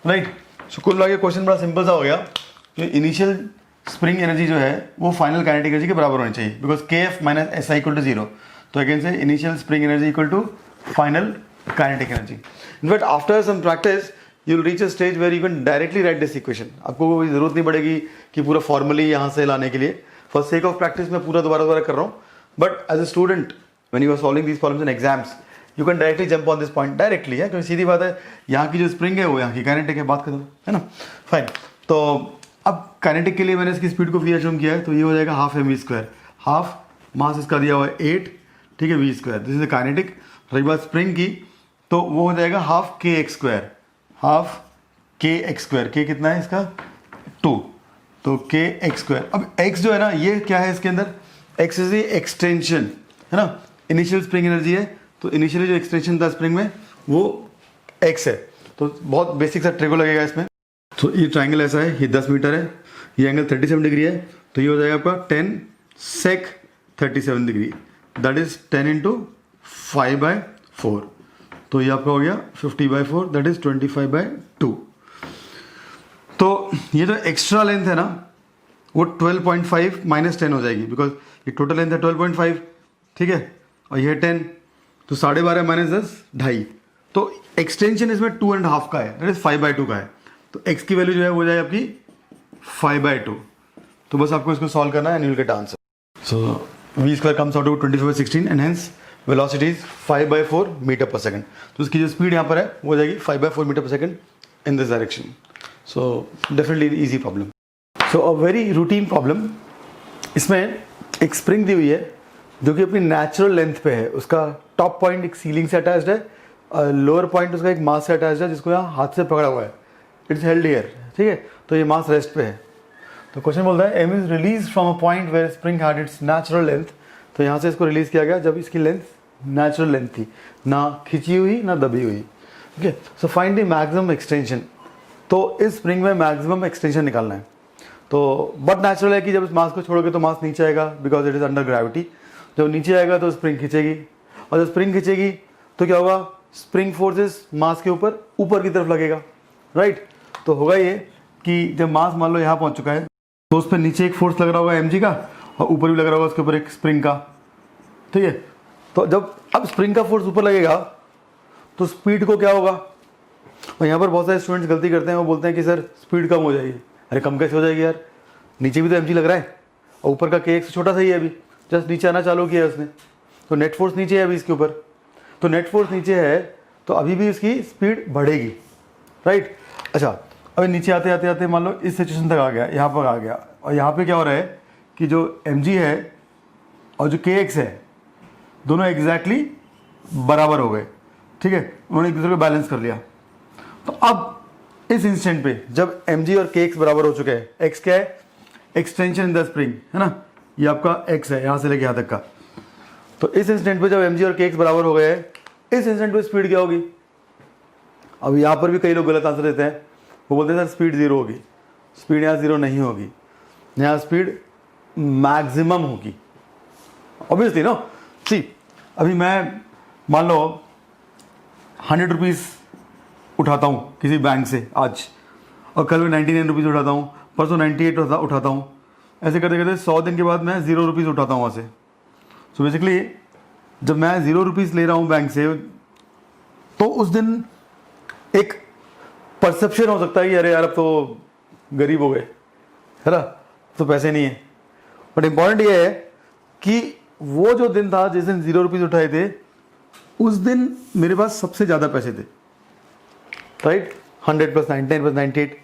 राइट। सो कुल मिला के क्वेश्चन बड़ा सिंपल सा हो गया कि इनिशियल स्प्रिंग एनर्जी जो है वो फाइनल काइनेटिक एनर्जी के बराबर होनी चाहिए because KF minus SI equal to 0। तो अगेन से initial spring energy equal to final kinetic energy. In fact, after some practice, you'll reach a stage where you can directly write this equation. आपको कोई ज़रूरत नहीं पड़ेगी कि पूरा formally यहाँ से लाने के लिए. For sake of practice मैं पूरा दोबारा कर रहा हूँ. But as a student, when you are solving these problems in exams, you can directly jump on this point directly है, क्योंकि सीधी बात है, यहाँ की जो स्प्रिंग है वो यहाँ की काइनेटिक है, बात खत्म है ना. फाइन. तो अब काइनेटिक के लिए मैंने इसकी स्पीड को v अज्यूम किया है, तो ये हो जाएगा half m v square. Half mass इसका दिया हुआ है 8, ठीक है, v square. This is the kinetic. रही बात स्प्रिंग की, तो वो हो जाएगा हाफ के एक्स स्क्वायर. हाफ के एक्स स्क्वायर. के कितना है इसका? 2. तो के एक्स स्क्वायर. अब एक्स जो है ना, ये क्या है इसके अंदर? एक्स इज द एक्सटेंशन, है ना. इनिशियल स्प्रिंग एनर्जी है, तो इनिशियली जो एक्सटेंशन था स्प्रिंग में वो एक्स है. तो बहुत बेसिक सा ट्रिगो लगेगा इसमें. तो ये ट्राइंगल ऐसा है, ये 10 मीटर है, ये एंगल 37 डिग्री है, तो ये हो जाएगा आपका 10 sec 37 degree. That is 10 into 5/4. तो ये आपका हो गया 50/4, दैट इज 25/2. तो ये जो एक्स्ट्रा लेंथ है ना, वो 12.5 माइनस 10 हो जाएगी, बिकॉज ये टोटल लेंथ है 12.5, ठीक है, और ये 10, तो 12.5 माइनस 10 2.5. तो एक्सटेंशन इसमें 2.5 का है, दैट इज 5/2 का है. तो x की वैल्यू जो है वो जाए आपकी 5/2. तो बस आपको इसको सॉल्व करना है and you will get answer. So v square comes out to 25/16 and hence velocity is 5/4 meter per second. तो इसकी जो स्पीड यहाँ पर है वो हो जाएगी 5/4 meter per second in this direction. So definitely easy problem. So a very routine problem. इसमें एक स्प्रिंग दी हुई है जो कि अपनी नेचुरल लेंथ पे है. उसका टॉप पॉइंट एक सीलिंग से अटैच्ड है, लोअर पॉइंट उसका एक मास से अटैच्ड है जिसको यहाँ हाथ से पकड़ा हुआ है. इट्स हेल्ड हियर, ठीक है. तो ये मास रेस्ट पे है. तो क्वेश्चन बोलता है M is release from a point where spring had its natural length. तो यहाँ से इसको रिलीज किया गया जब इसकी लेंथ नेचुरल लेंथ थी, ना खिंची हुई ना दबी हुई. Okay, so find the maximum extension. तो इस स्प्रिंग में मैक्सिमम एक्सटेंशन निकालना है. तो बट नेचुरल है कि जब इस मास को छोड़ोगे तो मास नीचे आएगा, because it is under gravity. जब नीचे आएगा तो स्प्रिंग खींचेगी, और जब स्प्रिंग खींचेगी तो क्या होगा? स्प्रिंग फोर्सेस मास के ऊपर की तरफ लगेगा, राइट. तो होगा ये कि जब मास मान लो यहाँ पहुँच चुका है, तो उस पर नीचे एक फोर्स लग रहा होगा mg का, और ऊपर भी लग रहा होगा उसके ऊपर एक स्प्रिंग का, ठीक है. तो जब अब स्प्रिंग का फोर्स ऊपर लगेगा तो स्पीड को क्या होगा? और यहाँ पर बहुत सारे स्टूडेंट्स गलती करते हैं, वो बोलते हैं कि सर स्पीड कम हो जाएगी. अरे कम कैसे हो जाएगी यार? नीचे भी तो mg लग रहा है, और ऊपर का के से छोटा सा ही है, अभी जस्ट नीचे आना चालू किया है उसने. तो नेट फोर्स नीचे है अभी इसके ऊपर. तो नेट फोर्स नीचे है तो अभी भी इसकी स्पीड बढ़ेगी, राइट. अच्छा, अभी नीचे आते आते आते मान लो इस सिचुएशन तक आ गया, यहाँ पर आ गया, और यहाँ पे क्या हो रहा है कि जो mg है और जो kx है दोनों एग्जैक्टली बराबर हो गए, ठीक है. उन्होंने एक दूसरे को बैलेंस कर लिया. तो अब इस इंस्टेंट पे जब mg और kx बराबर हो चुके हैं, x क्या है? एक्सटेंशन इन द स्प्रिंग, है ना. ये आपका x है यहाँ से लेके यहाँ तक का. तो इस इंस्टेंट पे जब mg और kx बराबर हो गए, इस इंस्टेंट पे स्पीड क्या होगी? अब यहाँ पर भी कई लोग गलत आंसर देते हैं. वो बोलते हैं सर स्पीड 0 होगी. स्पीड यहाँ 0 नहीं होगी, यहाँ स्पीड मैक्सिमम होगी, ऑब्वियसली नो. सी, अभी मैं मान लो 100 रुपीज़ उठाता हूँ किसी बैंक से आज, और कल मैं 99 रुपीज़ उठाता हूँ, परसों 98 उठाता हूँ, ऐसे करते करते 100 दिन के बाद मैं 0 रुपीज़ उठाता हूँ वहाँ से. सो बेसिकली जब मैं 0 रुपीज़ ले रहा हूँ बैंक से, तो उस दिन एक परसेप्शन हो सकता है कि अरे यार अब तो गरीब हो गए, है ना, तो पैसे नहीं है. बट इम्पॉर्टेंट ये है कि वो जो दिन था जिस दिन 0 रुपीज़ उठाए थे, उस दिन मेरे पास सबसे ज़्यादा पैसे थे, राइट. 100 + 99 + 98.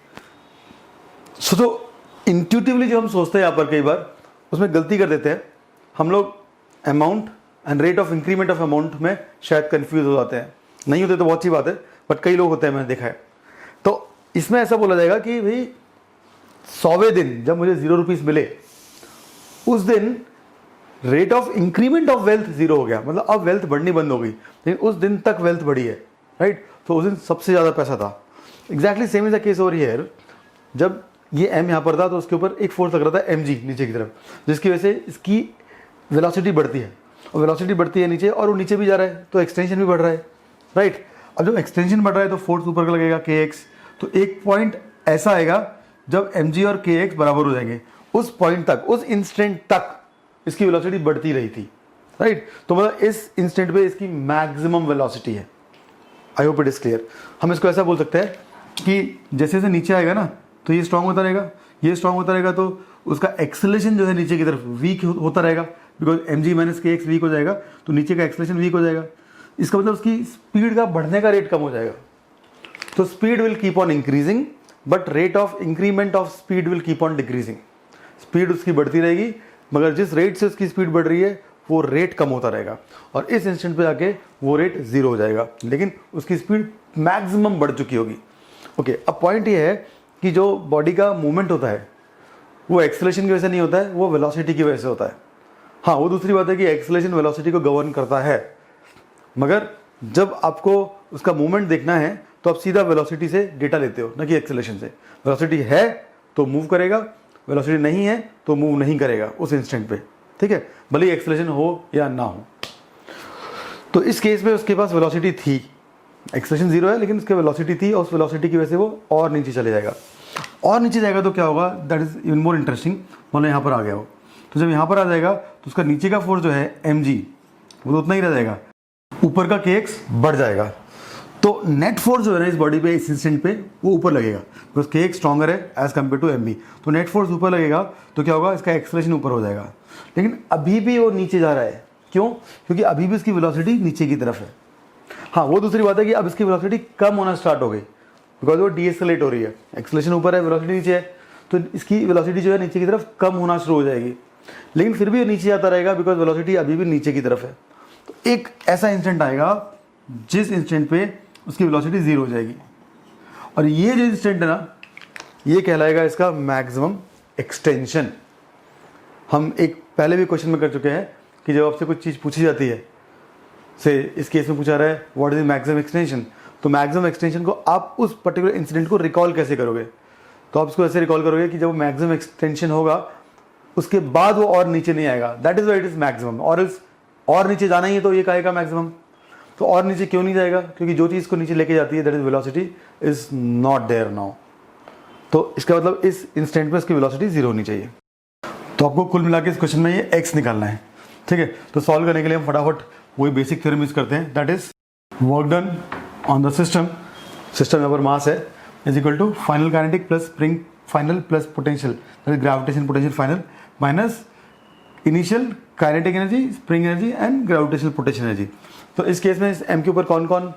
सो तो इंट्यूटिवली जो हम सोचते हैं यहाँ पर कई बार उसमें गलती कर देते हैं हम लोग. Amount and rate of increment of amount में शायद कंफ्यूज हो जाते हैं. नहीं होते तो बहुत अच्छी बात है, बट कई लोग होते हैं, मैंने देखा है. तो इसमें ऐसा बोला जाएगा कि भाई 100वें दिन जब मुझे 0 रुपीज़ मिले, उस दिन rate of increment of wealth 0 हो गया. मतलब अब वेल्थ बढ़नी बंद हो गई, लेकिन उस दिन तक वेल्थ बढ़ी है, राइट. तो उस दिन सबसे ज़्यादा पैसा था. Exactly same is the case over here. जब ये m यहाँ पर था तो उसके ऊपर एक फोर्स लग रहा था mg नीचे की तरफ, जिसकी वजह से इसकी वेलोसिटी बढ़ती है, और वेलोसिटी बढ़ती है नीचे, और वो नीचे भी जा रहा है तो एक्सटेंशन भी बढ़ रहा है, राइट. अब जब एक्सटेंशन बढ़ रहा है तो फोर्स ऊपर का लगेगा kx. तो एक पॉइंट ऐसा आएगा जब mg और kx बराबर हो जाएंगे. उस पॉइंट तक, उस इंस्टेंट तक इसकी वेलोसिटी बढ़ती रही थी, राइट. तो मतलब इस इंस्टेंट पे इसकी मैक्सिमम वेलोसिटी है, I hope it is clear. हम इसको ऐसा बोल सकते हैं कि जैसे जैसे नीचे आएगा ना तो ये स्ट्रांग होता रहेगा, ये स्ट्रांग होता रहेगा, तो उसका एक्सेलरेशन जो है नीचे की तरफ वीक होता रहेगा, बिकॉज mg माइनस के एक्स वीक हो जाएगा तो नीचे का एक्सेलरेशन वीक हो जाएगा। इसका मतलब उसकी स्पीड का बढ़ने का रेट कम हो जाएगा। तो speed will keep on increasing but rate of increment of speed will keep on decreasing. Speed उसकी बढ़ती रहेगी मगर जिस रेट से उसकी स्पीड बढ़ रही है वो रेट कम होता रहेगा और इस इंस्टेंट पे आके वो रेट जीरो हो जाएगा, लेकिन उसकी स्पीड मैक्सिमम बढ़ चुकी होगी। ओके, अब पॉइंट ये है कि जो बॉडी का मूवमेंट होता है वो एक्सेलरेशन की वजह से नहीं होता है, वो वेलोसिटी की वजह से होता है। हाँ, वो दूसरी बात है कि एक्सेलरेशन वेलोसिटी को गवर्न करता है, मगर जब आपको उसका मूवमेंट देखना है तो आप सीधा वेलोसिटी से डेटा लेते हो, न कि एक्सेलरेशन से। वेलोसिटी है तो मूव करेगा, वेलोसिटी नहीं है तो मूव नहीं करेगा उस इंस्टेंट पे, ठीक है, भले ही एक्सेलरेशन हो या ना हो। तो इस केस में उसके पास वेलोसिटी थी, एक्सेलरेशन जीरो है लेकिन उसकी वेलोसिटी थी और उस वेलोसिटी की वजह से वो और नीचे चले जाएगा। और नीचे जाएगा तो क्या होगा, that is even more interesting. मतलब यहाँ पर आ गया वो, तो जब यहाँ पर आ जाएगा तो उसका नीचे का फोर्स जो है mg वो तो उतना ही रह जाएगा, ऊपर का kx बढ़ जाएगा। तो नेट फोर्स जो है ना इस बॉडी पे इस इंस्टेंट पे वो ऊपर लगेगा, बिकॉज kx स्ट्रॉन्गर है एज कम्पेयर टू mb। तो नेट फोर्स ऊपर लगेगा तो क्या होगा, इसका एक्सेलरेशन ऊपर हो जाएगा। लेकिन अभी भी वो नीचे जा रहा है, क्यों? क्योंकि अभी भी इसकी वेलोसिटी नीचे की तरफ है। हाँ, वो दूसरी बात है कि अब इसकी वेलोसिटी कम होना स्टार्ट हो गई, बिकॉज वो डीएक्सेलेट हो रही है, एक्सेलरेशन ऊपर है, वेलोसिटी नीचे है, तो इसकी वेलोसिटी जो है नीचे की तरफ कम होना शुरू हो जाएगी। लेकिन फिर भी नीचे आता रहेगा बिकॉज वेलोसिटी अभी भी नीचे की तरफ है। तो एक ऐसा इंस्टेंट आएगा जिस इंस्टेंट पे उसकी वेलोसिटी जीरो हो जाएगी, और ये जो इंस्टेंट है ना ये कहलाएगा इसका मैक्सिमम एक्सटेंशन। हम एक पहले भी क्वेश्चन में कर चुके हैं कि जब आपसे कुछ चीज़ पूछी जाती है, से इस केस में पूछा रहा है व्हाट इज मैक्सिमम एक्सटेंशन, तो मैक्सिमम एक्सटेंशन को आप उस पर्टिकुलर इंसिडेंट को रिकॉल कैसे करोगे? तो आप इसको ऐसे रिकॉल करोगे कि जब मैक्सिमम एक्सटेंशन होगा उसके बाद वो और नीचे नहीं आएगा, that is why it is maximum. और नीचे जाना ही है तो ये कहेगा मैक्सिमम। तो और नीचे क्यों नहीं जाएगा? क्योंकि जो चीज़ को नीचे लेके जाती है that is velocity is not there now. तो इसका मतलब इस इंस्टेंट में इसकी वेलोसिटी जीरो होनी चाहिए। तो आपको कुल मिला के इस क्वेश्चन में ये x निकालना है, ठीक है। तो सॉल्व करने के लिए हम फटाफट वही बेसिक थ्योरम यूज करते हैं, that is work done on the system यहाँ पर मास है is equal to final kinetic plus spring final plus potential that is gravitation potential final minus initial kinetic energy, spring energy and gravitational potential energy. तो इस case में M के ऊपर कौन कौन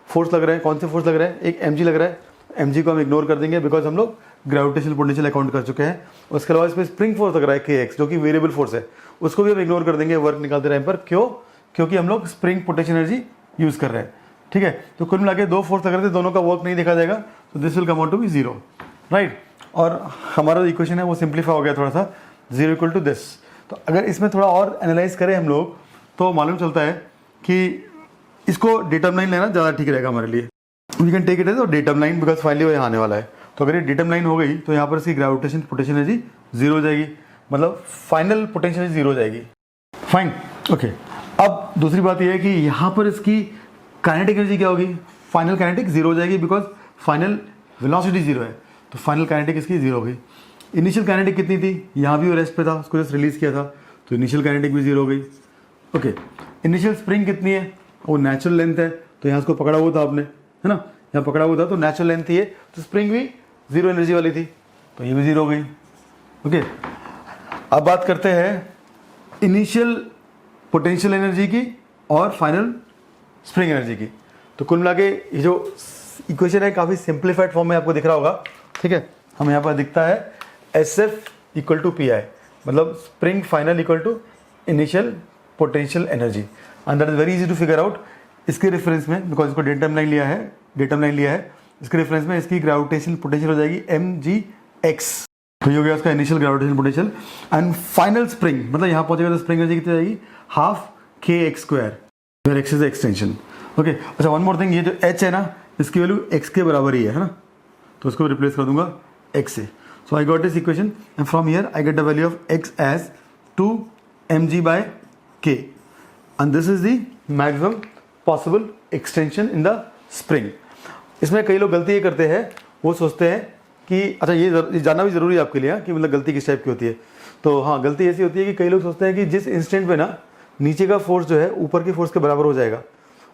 फोर्स लग रहे हैं, कौन से फोर्स लग रहे हैं? एक mg लग रहा है, mg को हम इग्नोर कर देंगे बिकॉज हम लोग ग्रेविटेशनल पोटेंशियल अकाउंट कर चुके हैं। उसके अलावा इसमें स्प्रिंग फोर्स लग रहा है kx जो कि वेरिएबल फोर्स है, उसको भी हम इग्नोर कर देंगे वर्क निकालते टाइम पर। क्यों? क्योंकि हम लोग स्प्रिंग पोटेंशियल एनर्जी यूज कर रहे हैं, ठीक है। तो कुल मिला के दो फोर्स लग रहे थे, दोनों का वर्क नहीं देखा जाएगा, तो this will come out to be zero, right. और हमारा जो इक्वेशन है वो सिंप्लीफाई हो गया थोड़ा सा, जीरो इक्वल टू दिस। तो अगर इसमें थोड़ा और एनालाइज करें हम लोग तो मालूम चलता है कि इसको डेटम लाइन लेना ज़्यादा ठीक रहेगा हमारे लिए। We can take it as datum line because finally वो यहाँ आने वाला है। तो अगर ये डेटम लाइन हो गई तो यहाँ पर इसकी ग्रेविटेशन पोटेंशियल एनर्जी जीरो हो जाएगी, मतलब फाइनल पोटेंशियल एनर्जी जीरो हो जाएगी। Fine, okay. अब दूसरी बात यह है कि यहाँ पर इसकी काइनेटिक एनर्जी क्या होगी? फाइनल काइनेटिक जीरो हो जाएगी बिकॉज फाइनल वेलोसिटी जीरो है, तो फाइनल काइनेटिक इसकी जीरो हो गई। इनिशियल काइनेटिक कितनी थी? यहाँ भी वो रेस्ट पे था, उसको जस्ट रिलीज किया था, तो इनिशियल काइनेटिक भी जीरो हो गई। ओके, इनिशियल स्प्रिंग कितनी है? वो नेचुरल लेंथ है, तो यहाँ उसको पकड़ा हुआ था आपने, है ना, यहाँ पकड़ा हुआ था तो नेचुरल लेंथ थी ये, तो स्प्रिंग भी जीरो एनर्जी वाली थी, तो ये भी जीरो हो गई। ओके, अब बात करते हैं इनिशियल पोटेंशियल एनर्जी की और फाइनल स्प्रिंग एनर्जी की। तो कुल मिला के ये जो इक्वेशन है काफ़ी सिंप्लीफाइड फॉर्म में आपको दिख रहा होगा, ठीक है। हमें यहाँ पर दिखता है SF equal to P I, मतलब spring final equal to initial potential energy, and that is very easy to figure out. इसके रेफरेंस में बिकॉज इसको डेटम लाइन लिया है, इसके रेफरेंस में इसकी ग्रेविटेशनल पोटेंशियल हो जाएगी mgx, तो ये हो गया उसका initial gravitational potential. And final spring मतलब यहाँ पहुंचेगा तो स्प्रिंग एनर्जी कितनी जाएगी? Half kx square, where x is extension. Okay, अच्छा वन मोर थिंग, ये जो h है ना इसकी वैल्यू x के बराबर ही है ना, तो उसको रिप्लेस कर दूंगा x से। So I got this equation and from here I get the value of x as 2 mg by k and this is the maximum possible extension in the spring। इसमें कई लोग गलती ये करते हैं, वो सोचते हैं कि अच्छा ये जानना भी ज़रूरी है आपके लिए कि मतलब गलती किस टाइप की होती है। तो हाँ, गलती ऐसी होती है कि कई लोग सोचते हैं कि जिस इंस्टेंट पे ना नीचे का फोर्स जो है ऊपर के फोर्स के बराबर हो जाएगा,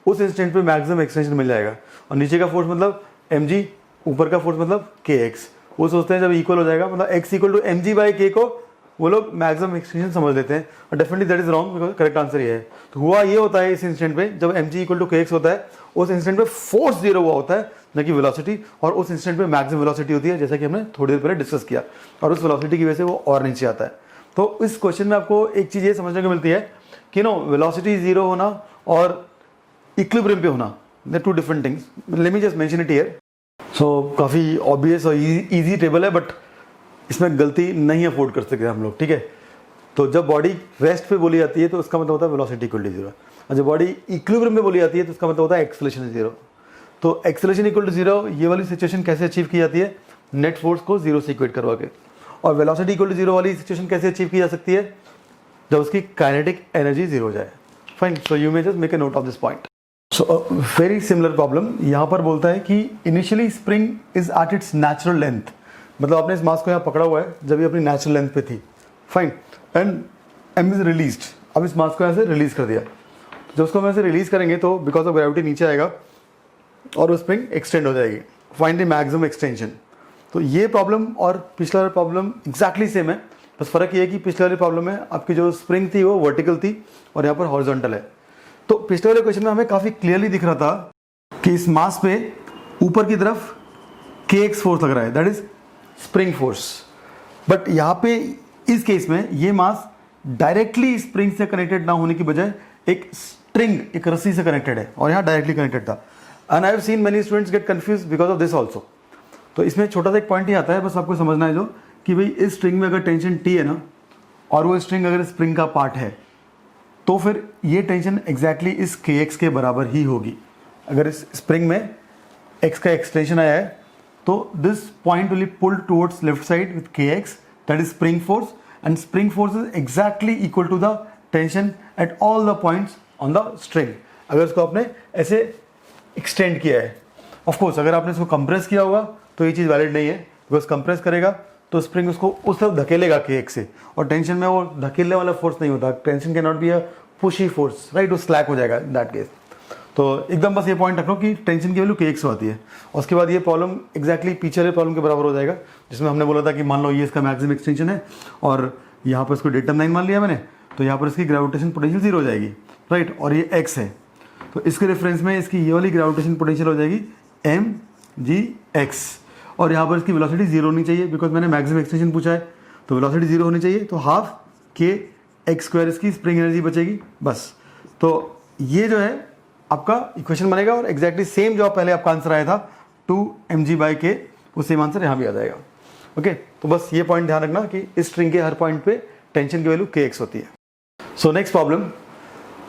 उस इंस्टेंट पे मैक्सिमम एक्सटेंशन मिल जाएगा। और नीचे का फोर्स मतलब mg, ऊपर का फोर्स मतलब kx। वो सोचते हैं जब इक्वल हो जाएगा मतलब x equal to mg by k को वो लोग मैक्सिमम एक्सटेंशन समझ लेते हैं, और definitely that is wrong because correct answer ये है। तो हुआ ये होता है इस इंस्टेंट पे जब mg इक्वल टू kx होता है, उस इंस्टेंट पे फोर्स जीरो हुआ होता है न कि वेलोसिटी, और उस इंस्टेंट पे मैक्सिमम वेलोसिटी होती है जैसा कि हमने थोड़ी देर पहले डिस्कस किया, और उस वेलोसिटी की वजह से वो और नीचे आता है। तो इस क्वेश्चन में आपको एक चीज़ ये समझने को मिलती है कि नो वेलोसिटी जीरो होना और इक्विलिब्रियम पे होना, they two different things. Let me just mention it here. So काफ़ी ऑब्वियस और इजी टेबल है, बट इसमें गलती नहीं अफोर्ड कर सकते हम लोग, ठीक है। तो जब बॉडी रेस्ट पे बोली जाती है तो उसका मतलब होता है वेलोसिटी इक्वल टू जीरो, और जब बॉडी इक्विलिब्रियम में बोली जाती है तो उसका मतलब होता है एक्सेलरेशन जीरो। तो एक्सेलरेशन इक्वल टू जीरो ये वाली सिचुएशन कैसे अचीव की जाती है? नेट फोर्स को जीरो से इक्वेट करवा के। और वेलोसिटी इक्वल टू जीरो वाली सिचुएशन कैसे अचीव की जा सकती है? जब उसकी काइनेटिक एनर्जी जीरो हो जाए। Fine, so you may just make a note of this point. So very similar problem यहाँ पर बोलता है कि initially spring is at its natural length, मतलब आपने इस मास को यहाँ पकड़ा हुआ है जब ये अपनी नेचुरल लेंथ पे थी। Fine, and M is released, अब इस मास को यहाँ से रिलीज कर दिया। जब उसको हम ऐसे रिलीज करेंगे तो बिकॉज ऑफ ग्रेविटी नीचे आएगा और वो स्प्रिंग एक्सटेंड हो जाएगी। Find the maximum extension. तो ये प्रॉब्लम और पिछले वाली प्रॉब्लम एग्जैक्टली सेम है, बस फर्क ये है कि पिछले वाली प्रॉब्लम में आपकी जो स्प्रिंग थी वो वर्टिकल थी और यहाँ पर हॉरिजॉन्टल है। तो पिछले वाले क्वेश्चन में हमें काफ़ी क्लियरली दिख रहा था कि इस मास पे ऊपर की तरफ kx फोर्स लग रहा है, that is spring force. But यहाँ पे इस केस में ये मास डायरेक्टली स्प्रिंग से कनेक्टेड ना होने की बजाय एक स्ट्रिंग, एक रस्सी से कनेक्टेड है, और यहाँ डायरेक्टली कनेक्टेड था। And I have seen many students get confuse because of this also. तो इसमें छोटा सा एक पॉइंट ही आता है, बस आपको समझना है जो कि भाई इस स्ट्रिंग में अगर टेंशन T है ना, और वो स्ट्रिंग अगर स्प्रिंग का पार्ट है, तो फिर ये टेंशन एग्जैक्टली इस kx के बराबर ही होगी। अगर इस स्प्रिंग में x का एक्सटेंशन आया है तो this point will be pulled towards left side with kx, that is spring force, and spring force is exactly equal to the tension at all the points on the string. अगर इसको आपने ऐसे extend किया है, of course अगर आपने इसको compress किया होगा तो ये चीज़ वैलिड नहीं है, बिकॉज कंप्रेस करेगा तो स्प्रिंग उसको उस तरफ धकेलेगा kx से, और टेंशन में वो धकेलने वाला फोर्स नहीं होता। Tension can not be a pushy force, right, वो स्लैक हो जाएगा इन दैट केस। तो एकदम बस ये पॉइंट रखो कि टेंशन की वैल्यू kx आती है, और उसके बाद ये प्रॉब्लम एग्जैक्टली पीछे वाले प्रॉब्लम के बराबर हो जाएगा, जिसमें हमने बोला था कि मान लो ये इसका मैक्सिमम एक्सटेंशन है और यहाँ पर इसको डेटम 9 मान लिया मैंने, तो यहाँ पर इसकी ग्रेविटेशन पोटेंशियल जीरो हो जाएगी, राइट, और ये x है, तो इसके रेफरेंस में इसकी ये वाली ग्रेविटेशन पोटेंशियल हो जाएगी mgx, और यहाँ पर इसकी वेलोसिटी जीरो होनी चाहिए बिकॉज मैंने मैक्सिमम एक्सटेंशन पूछा है, तो वेलोसिटी जीरो होनी चाहिए, तो हाफ kx स्क्वायर इसकी स्प्रिंग एनर्जी बचेगी बस। तो ये जो है आपका इक्वेशन बनेगा, और एग्जैक्टली सेम जो पहले आपका आंसर आया था 2mg/k, वो सेम आंसर यहाँ भी आ जाएगा। ओके, तो बस ये पॉइंट ध्यान रखना कि इस स्ट्रिंग के हर पॉइंट पे टेंशन की वैल्यू kx होती है। सो नेक्स्ट प्रॉब्लम,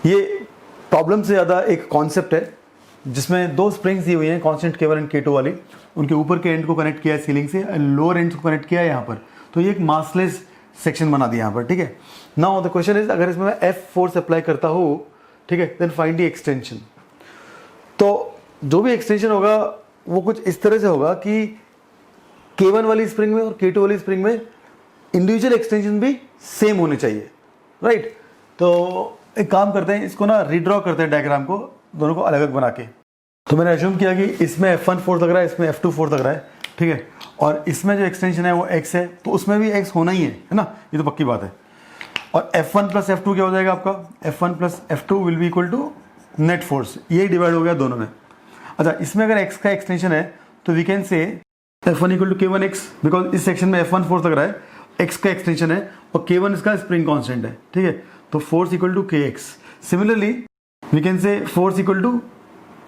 ये प्रॉब्लम से ज़्यादा एक कॉन्सेप्ट है जिसमें दो स्प्रिंग्स दी हुई हैं कांस्टेंट k1 एंड k2 वाली, उनके ऊपर के एंड को कनेक्ट किया है सीलिंग से एंड लोअर एंड को कनेक्ट किया है यहाँ पर, तो ये एक मासलेस सेक्शन बना दिया यहाँ पर, ठीक है। नाउ द क्वेश्चन इज, अगर इसमें मैं F फोर्स अप्लाई करता हूँ, ठीक है, देन फाइंड द एक्सटेंशन। तो जो भी एक्सटेंशन होगा वो कुछ इस तरह से होगा कि k1 वाली स्प्रिंग में और k2 वाली स्प्रिंग में इंडिविजुअल एक्सटेंशन भी सेम होने चाहिए, राइट। तो एक काम करते हैं, इसको ना रीड्रॉ करते हैं डायग्राम को, दोनों को अलग अलग बना के। तो मैंने एज्यूम किया कि इसमें F1 फोर्स लग रहा है, इसमें F2 फोर्स लग रहा है, ठीक है, और इसमें जो एक्सटेंशन है वो x है, तो उसमें भी x होना ही है ना, ये तो पक्की बात है। और F1 प्लस F2 क्या हो जाएगा आपका? F1 plus F2 will be equal to net force, ये डिवाइड हो गया दोनों में। अच्छा, इसमें अगर x का एक्सटेंशन है तो we can say F1 equal to k1x, because इस सेक्शन में F1 फोर्स लग रहा है, x का एक्सटेंशन है और k1 इसका स्प्रिंग कांस्टेंट है, ठीक है, तो force equal to kx। Similarly we can say force equal to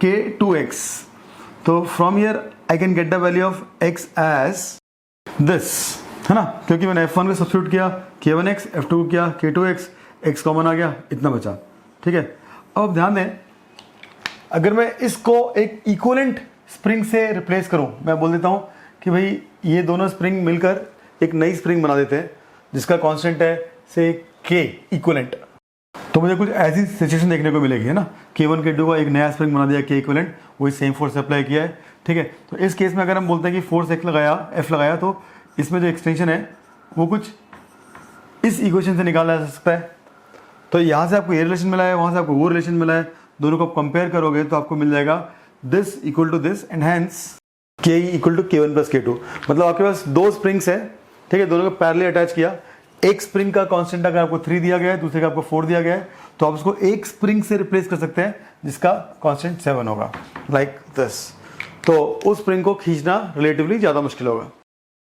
k2x, तो from here I can get the value of x as this, है ना, क्योंकि मैंने F1 को सब्स्टिट्यूट किया k1x, F2 किया k2x, x कॉमन आ गया, इतना बचा, ठीक है। अब ध्यान दें, अगर मैं इसको एक इक्विवेलेंट स्प्रिंग से रिप्लेस करूं, मैं बोल देता हूं कि भाई ये दोनों स्प्रिंग मिलकर एक नई स्प्रिंग बना देते हैं जिसका कांस्टेंट है से k इक्विवेलेंट, तो मुझे कुछ ऐसी सिचुएशन देखने को मिलेगी, है ना। k1 k2 का एक नया स्प्रिंग बना दिया k इक्विवेलेंट, वही सेम फोर्स अप्लाई किया है, ठीक है। तो इस केस में अगर हम बोलते हैं कि फोर्स F लगाया, तो इसमें जो एक्सटेंशन है वो कुछ इस इक्वेशन से निकाला जा सकता है। तो यहाँ से आपको ये रिलेशन मिला है, वहाँ से आपको वो रिलेशन मिला है, दोनों को कंपेयर करोगे तो आपको मिल जाएगा this equal to this and hence K E equal to K1 plus K2। मतलब आपके पास दो स्प्रिंग्स है, ठीक है, दोनों को पैरेलली अटैच किया। एक स्प्रिंग का कांस्टेंट अगर आपको 3 दिया गया है, दूसरे का आपको 4 दिया गया है, तो आप उसको एक स्प्रिंग से रिप्लेस कर सकते हैं जिसका कांस्टेंट 7 होगा, लाइक दिस। तो उस स्प्रिंग को खींचना रिलेटिवली ज़्यादा मुश्किल होगा।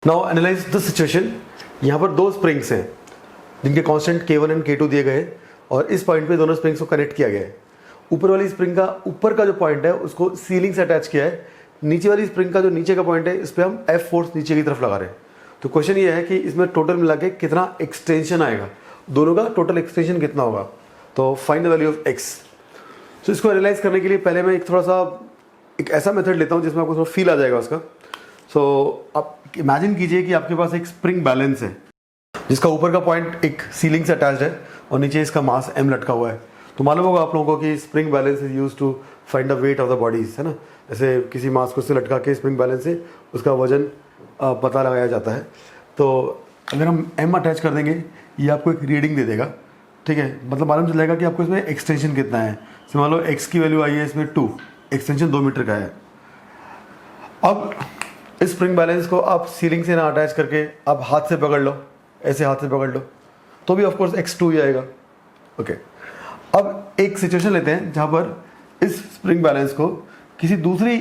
Now analyse the situation. यहाँ पर दो स्प्रिंग्स हैं जिनके कांस्टेंट K1 एंड K2 दिए गए और इस पॉइंट पे दोनों स्प्रिंग्स को कनेक्ट किया गया है। ऊपर वाली स्प्रिंग का ऊपर का जो पॉइंट है उसको सीलिंग से अटैच किया है, नीचे वाली स्प्रिंग का जो नीचे का पॉइंट है इस पर हम F फोर्स नीचे की तरफ लगा रहे हैं। तो क्वेश्चन ये है कि इसमें टोटल मिला के कितना एक्सटेंशन आएगा, दोनों का टोटल एक्सटेंशन कितना होगा। तो find the value of x। तो इसको एनालाइज करने के लिए पहले मैं एक थोड़ा सा एक ऐसा मेथड लेता हूँ जिसमें आपको थोड़ा फील आ जाएगा उसका। सो आप इमेजिन कीजिए कि आपके पास एक स्प्रिंग बैलेंस है जिसका ऊपर का पॉइंट एक सीलिंग से अटैच्ड है और नीचे इसका मास m लटका हुआ है। तो मालूम होगा आप लोगों को कि spring balance is use to find the weight of the bodies, है ना। जैसे किसी मास को से लटका के स्प्रिंग बैलेंस से उसका वजन पता लगाया जाता है। तो अगर हम m अटैच कर देंगे ये आपको एक रीडिंग दे देगा, ठीक है। मतलब मालूम चल जाएगा कि आपको इसमें एक्सटेंशन कितना है। तो मान लो x की वैल्यू आई है इसमें 2, एक्सटेंशन 2 मीटर का है। अब इस स्प्रिंग बैलेंस को आप सीलिंग से ना अटैच करके आप हाथ से पकड़ लो, ऐसे हाथ से पकड़ लो तो भी ऑफकोर्स x2 ही आएगा, ओके। अब एक सिचुएशन लेते हैं जहाँ पर इस स्प्रिंग बैलेंस को किसी दूसरी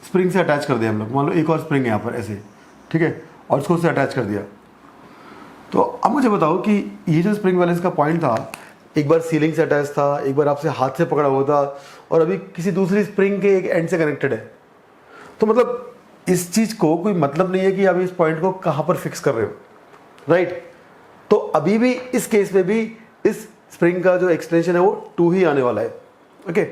स्प्रिंग से अटैच कर दिया हम लोग। मान लो एक और स्प्रिंग है यहाँ पर ऐसे, ठीक है, और उसको उससे अटैच कर दिया। तो अब मुझे बताओ कि ये जो स्प्रिंग बैलेंस का पॉइंट था एक बार सीलिंग से अटैच था, एक बार आपसे हाथ से पकड़ा हुआ था और अभी किसी दूसरी स्प्रिंग के एक एंड से कनेक्टेड है। तो मतलब इस चीज़ को कोई मतलब नहीं है कि आप इस पॉइंट को कहाँ पर फिक्स कर रहे हो, राइट। तो अभी भी इस केस में भी इस स्प्रिंग का जो एक्सटेंशन है वो 2 ही आने वाला है, ओके।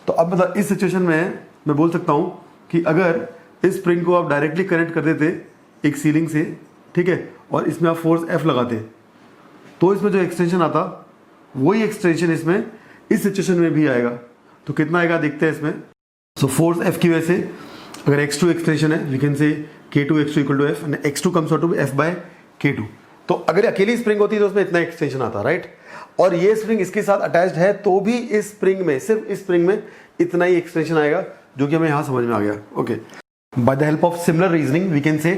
तो अब मतलब इस सिचुएशन में मैं बोल सकता हूँ कि अगर इस स्प्रिंग को आप डायरेक्टली कनेक्ट कर देते एक सीलिंग से, ठीक है, और इसमें आप फोर्स F लगाते तो इसमें जो एक्सटेंशन आता वही एक्सटेंशन इसमें इस सिचुएशन में भी आएगा। तो कितना आएगा देखते हैं इसमें। सो फोर्स F की वजह से अगर x2 एक्सटेंशन है we can say K2 x2 equal to F and x2 comes out to F by K2। तो अगर अकेली स्प्रिंग होती तो उसमें इतना एक्सटेंशन आता, राइट। और ये स्प्रिंग इसके साथ अटैच्ड है तो भी इस स्प्रिंग में, सिर्फ इस स्प्रिंग में इतना ही एक्सटेंशन आएगा, जो कि हमें यहाँ समझ में आ गया, okay. By the help of similar reasoning we can say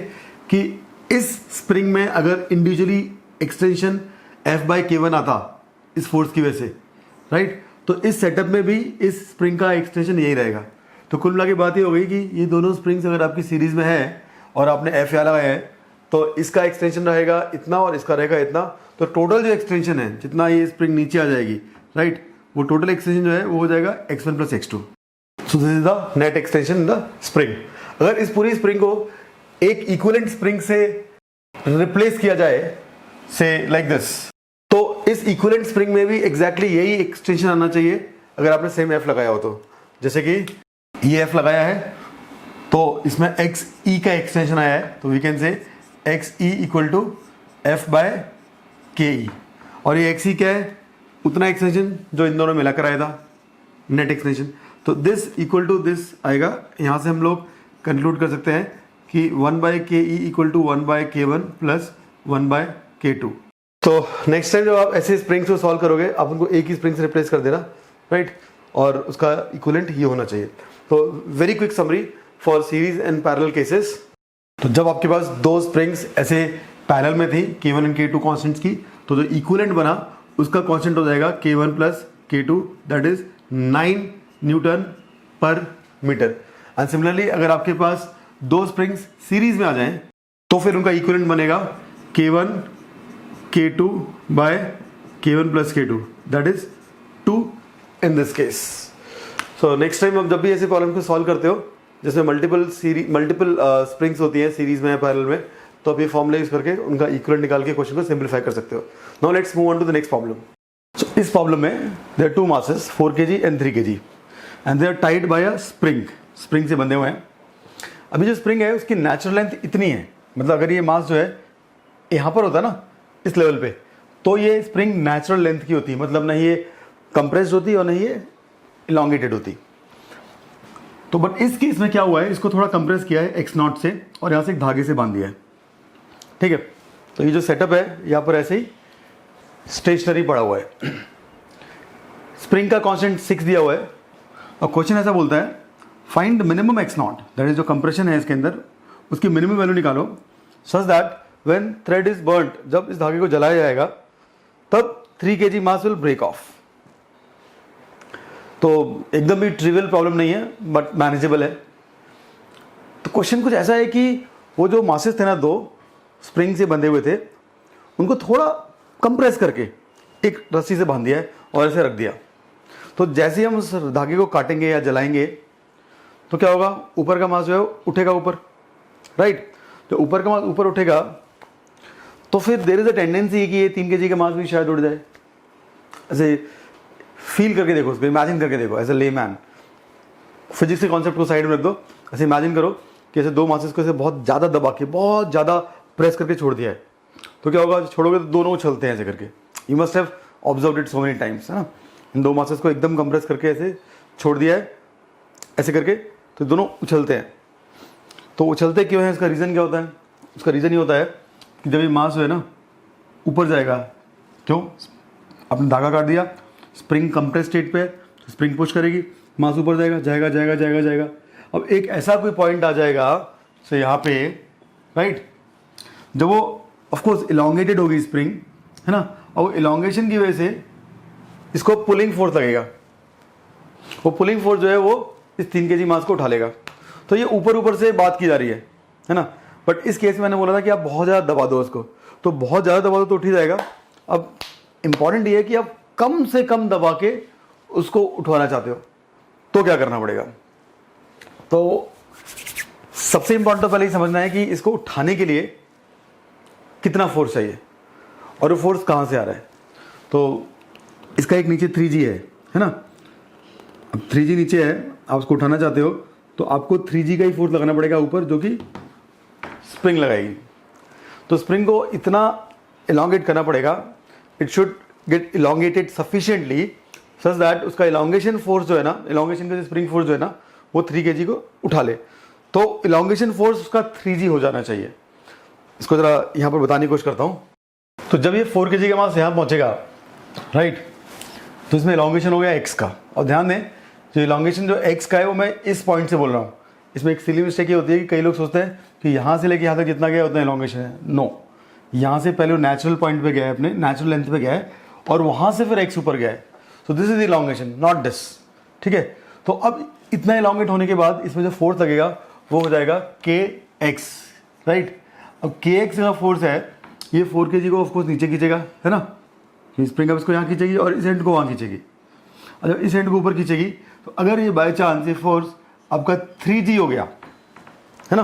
कि इस स्प्रिंग में अगर individually extension F bye K1 आता इस फोर्स की वजह से, राइट, तो इस सेटअप में भी इस स्प्रिंग का एक्सटेंशन यही रहेगा। तो कुल मिला के बात ये हो गई कि ये दोनों स्प्रिंग्स अगर आपकी सीरीज में है और आपने F यहाँ लगाया है तो इसका एक्सटेंशन रहेगा इतना और इसका रहेगा इतना। तो टोटल जो एक्सटेंशन है जितना ये स्प्रिंग नीचे आ जाएगी, राइट, वो टोटल एक्सटेंशन जो है वो हो जाएगा x1 plus x2। So this is the net extension in the spring. अगर इस पूरी स्प्रिंग को एक इक्विवेलेंट स्प्रिंग से रिप्लेस किया जाए से लाइक दिस, तो इस इक्विवेलेंट स्प्रिंग में भी एग्जैक्टली यही एक्सटेंशन आना चाहिए अगर आपने सेम F लगाया हो। तो जैसे कि ये F लगाया है तो इसमें XE का एक्सटेंशन आया है, तो we can say XE equal to F by KE। और ये XE क्या है, उतना एक्सटेंशन जो इन दोनों मिलाकर आया था, नेट एक्सटेंशन। तो दिस इक्वल टू दिस आएगा। यहाँ से हम लोग कंक्लूड कर सकते हैं कि 1 by KE equal to 1 by K1 plus 1 by K2। तो नेक्स्ट टाइम जब आप ऐसे स्प्रिंग्स को सॉल्व करोगे आप उनको एक ही स्प्रिंग से रिप्लेस कर देना, राइट, और उसका इक्विवेलेंट ये होना चाहिए। तो very quick summary for series and parallel cases. तो जब आपके पास दो स्प्रिंग्स ऐसे पैरेलल में थी K1 एंड K2 कांस्टेंट्स की, तो जो इक्विवेलेंट बना उसका कांस्टेंट हो जाएगा K1 plus K2, that is 9 Newton पर मीटर। एंड सिमिलरली अगर आपके पास दो स्प्रिंग्स सीरीज में आ जाएं तो फिर उनका इक्विवेलेंट बनेगा K1 K2 by K1 plus K2, that is 2 in this case. So next time आप जब भी ऐसे प्रॉब्लम को सॉल्व करते हो जिसमें मल्टीपल स्प्रिंग्स होती हैं सीरीज में या पैरेलल में, तो आप ये फॉर्मूला यूज करके उनका इक्विवेलेंट निकाल के क्वेश्चन को सिंपलीफाई कर सकते हो। Now let's move on to the next problem. So इस प्रॉब्लम में there are 2 masses 4 kg and 3 kg and they are tied by a spring से बंधे हुए हैं। अभी जो स्प्रिंग है उसकी नेचुरल लेंथ इतनी है, मतलब अगर ये मास जो है यहाँ पर होता ना इस लेवल पे, तो ये स्प्रिंग नेचुरल लेंथ की होती है, मतलब नहीं ये कंप्रेस्ड होती और नहीं ये इलॉन्गेटेड होती। तो बट इस केस में क्या हुआ है, इसको थोड़ा कंप्रेस किया है x0 से और यहाँ से एक धागे से बांध दिया है, ठीक है। तो ये जो सेटअप है यहाँ पर ऐसे ही स्टेशनरी पड़ा हुआ है। स्प्रिंग का कांस्टेंट 6 दिया हुआ है और क्वेश्चन ऐसा बोलता है find minimum x naught, that is जो कंप्रेशन है इसके अंदर उसकी मिनिमम वैल्यू निकालो such that when thread is burned, जब इस धागे को जलाया जाएगा तब 3 kg mass will break off. तो एकदम भी ट्रिवियल प्रॉब्लम नहीं है बट मैनेजेबल है। तो क्वेश्चन कुछ ऐसा है कि वो जो मासेस थे ना, 2 स्प्रिंग से बंधे हुए थे, उनको थोड़ा कंप्रेस करके एक रस्सी से बांध दिया है और ऐसे रख दिया। तो जैसे ही हम उस धागे को काटेंगे या जलाएंगे तो क्या होगा, ऊपर का मास जो है उठेगा ऊपर, राइट। तो ऊपर का मास ऊपर उठेगा तो फिर देयर इज अ टेंडेंसी कि ये 3 kg का मास भी शायद उड़ जाए। ऐसे फील करके देखो, उसको इमेजिन करके देखो एज ए लेमैन, फिजिक्स के कॉन्सेप्ट को साइड में रख दो, ऐसे इमेजिन करो कि ऐसे 2 मासेस को ऐसे बहुत ज़्यादा दबा के बहुत ज़्यादा प्रेस करके छोड़ दिया है। तो क्या होगा, छोड़ोगे तो दोनों उछलते हैं ऐसे करके। You must have observed it so many times, है ना। इन 2 मासेस को एकदम कंप्रेस करके ऐसे छोड़ दिया है ऐसे करके, तो दोनों उछलते हैं। तो उछलते क्यों हैं, इसका रीज़न क्या होता है? उसका रीज़न ये होता है कि जब ये मास जो है ना ऊपर जाएगा, क्यों, आपने धागा काट दिया, स्प्रिंग कंप्रेस स्टेट पे है, स्प्रिंग पुश करेगी, मास ऊपर जाएगा जाएगा जाएगा जाएगा जाएगा। अब एक ऐसा कोई पॉइंट आ जाएगा से यहाँ पे, राइट, जब वो ऑफकोर्स इलोंगेटेड होगी स्प्रिंग, है ना, और वो इलोंगेशन की वजह से इसको पुलिंग फोर्स लगेगा। वो पुलिंग फोर्स जो है वो इस 3 kg मास को उठा लेगा। तो ये ऊपर ऊपर से बात की जा रही है ना। बट इस केस में मैंने बोला था कि आप बहुत ज़्यादा दबा दो उसको, तो बहुत ज़्यादा दबा दो तो उठ ही जाएगा। अब इंपॉर्टेंट ये है कि आप कम से कम दबा के उसको उठवाना चाहते हो तो क्या करना पड़ेगा। तो सबसे इंपॉर्टेंट तो पहले ही समझना है कि इसको उठाने के लिए कितना फोर्स चाहिए और वो फोर्स कहाँ से आ रहा है। तो इसका एक नीचे 3G है ना। अब 3G नीचे है, आप उसको उठाना चाहते हो तो आपको 3G का ही फोर्स लगाना पड़ेगा ऊपर, जो कि स्प्रिंग लगाएगी। तो स्प्रिंग को इतना इलोंगेट करना पड़ेगा, it should get elongated sufficiently such that उसका इलोंगेशन फोर्स जो है ना, इलोंगेशन का स्प्रिंग फोर्स जो है ना, वो 3 kg को उठा ले। तो इलोंगेशन फोर्स उसका 3G हो जाना चाहिए। इसको जरा यहाँ पर बताने की कोशिश करता हूँ। तो जब ये 4 kg का मास यहाँ पहुँचेगा, राइट, तो इसमें इलोंगेशन हो गया x का। और ध्यान दें, जो इलोंगेशन जो x का है वो मैं इस पॉइंट से बोल रहा हूँ। इसमें एक सिली मिस्टेक ये होती है कि कई लोग सोचते हैं कि यहाँ से लेके यहाँ तक जितना गया उतना इलोंगेशन है। नो, यहाँ से पहले वो नेचुरल पॉइंट पे गया है, अपने नेचुरल लेंथ पे गया है, और वहाँ से फिर x ऊपर गया है। So this is elongation, not this, ठीक है। तो अब इतना इलोंगेट होने के बाद इसमें जो फोर्स लगेगा वो हो जाएगा kx, राइट। अब kx का फोर्स है, ये 4 kg को ऑफकोर्स नीचे खींचेगा, है ना। स्प्रिंग अब इसको यहाँ खींचेगी और इस एंड को वहाँ खींचेगी। अच्छा, इस एंड को ऊपर खींचेगी, तो अगर ये बाय चांस ये फोर्स आपका 3G हो गया, है ना।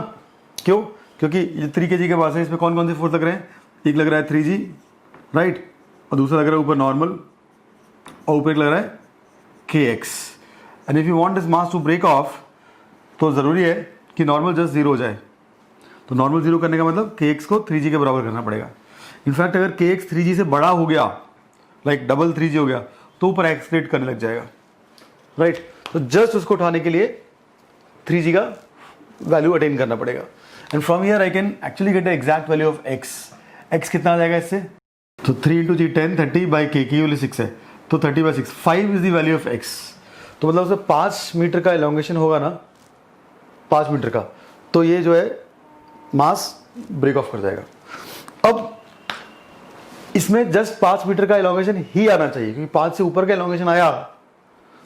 क्यों? क्योंकि ये 3 kg के पास है, इसमें कौन कौन से फोर्स लग रहे हैं, एक लग रहा है 3G, राइट, और दूसरा लग रहा है ऊपर नॉर्मल, और ऊपर एक लग रहा है kx। And if you want this mass to break off, तो ज़रूरी है कि नॉर्मल जस्ट 0 हो जाए। तो नॉर्मल 0 करने का मतलब kx को 3G के बराबर करना पड़ेगा। इनफैक्ट अगर kx 3G से बड़ा हो गया, लाइक डबल 3G हो गया, तो ऊपर एक्सलेट करने लग जाएगा, राइट। तो जस्ट उसको उठाने के लिए 3G का वैल्यू अटेन करना पड़ेगा। And from here I can actually get the exact value of x कितना आ जाएगा इससे, तो 3 × G 10, 30 बाई k, की वैल्यू 6 है, तो 30/6, 5 is the value of x। तो मतलब उसमें 5 मीटर का इलोंगेशन होगा ना, 5 मीटर का, तो ये जो है मास ब्रेक ऑफ कर जाएगा। अब इसमें जस्ट 5 मीटर का इलोंगेशन ही आना चाहिए, क्योंकि 5 से ऊपर का इलोंगेशन आया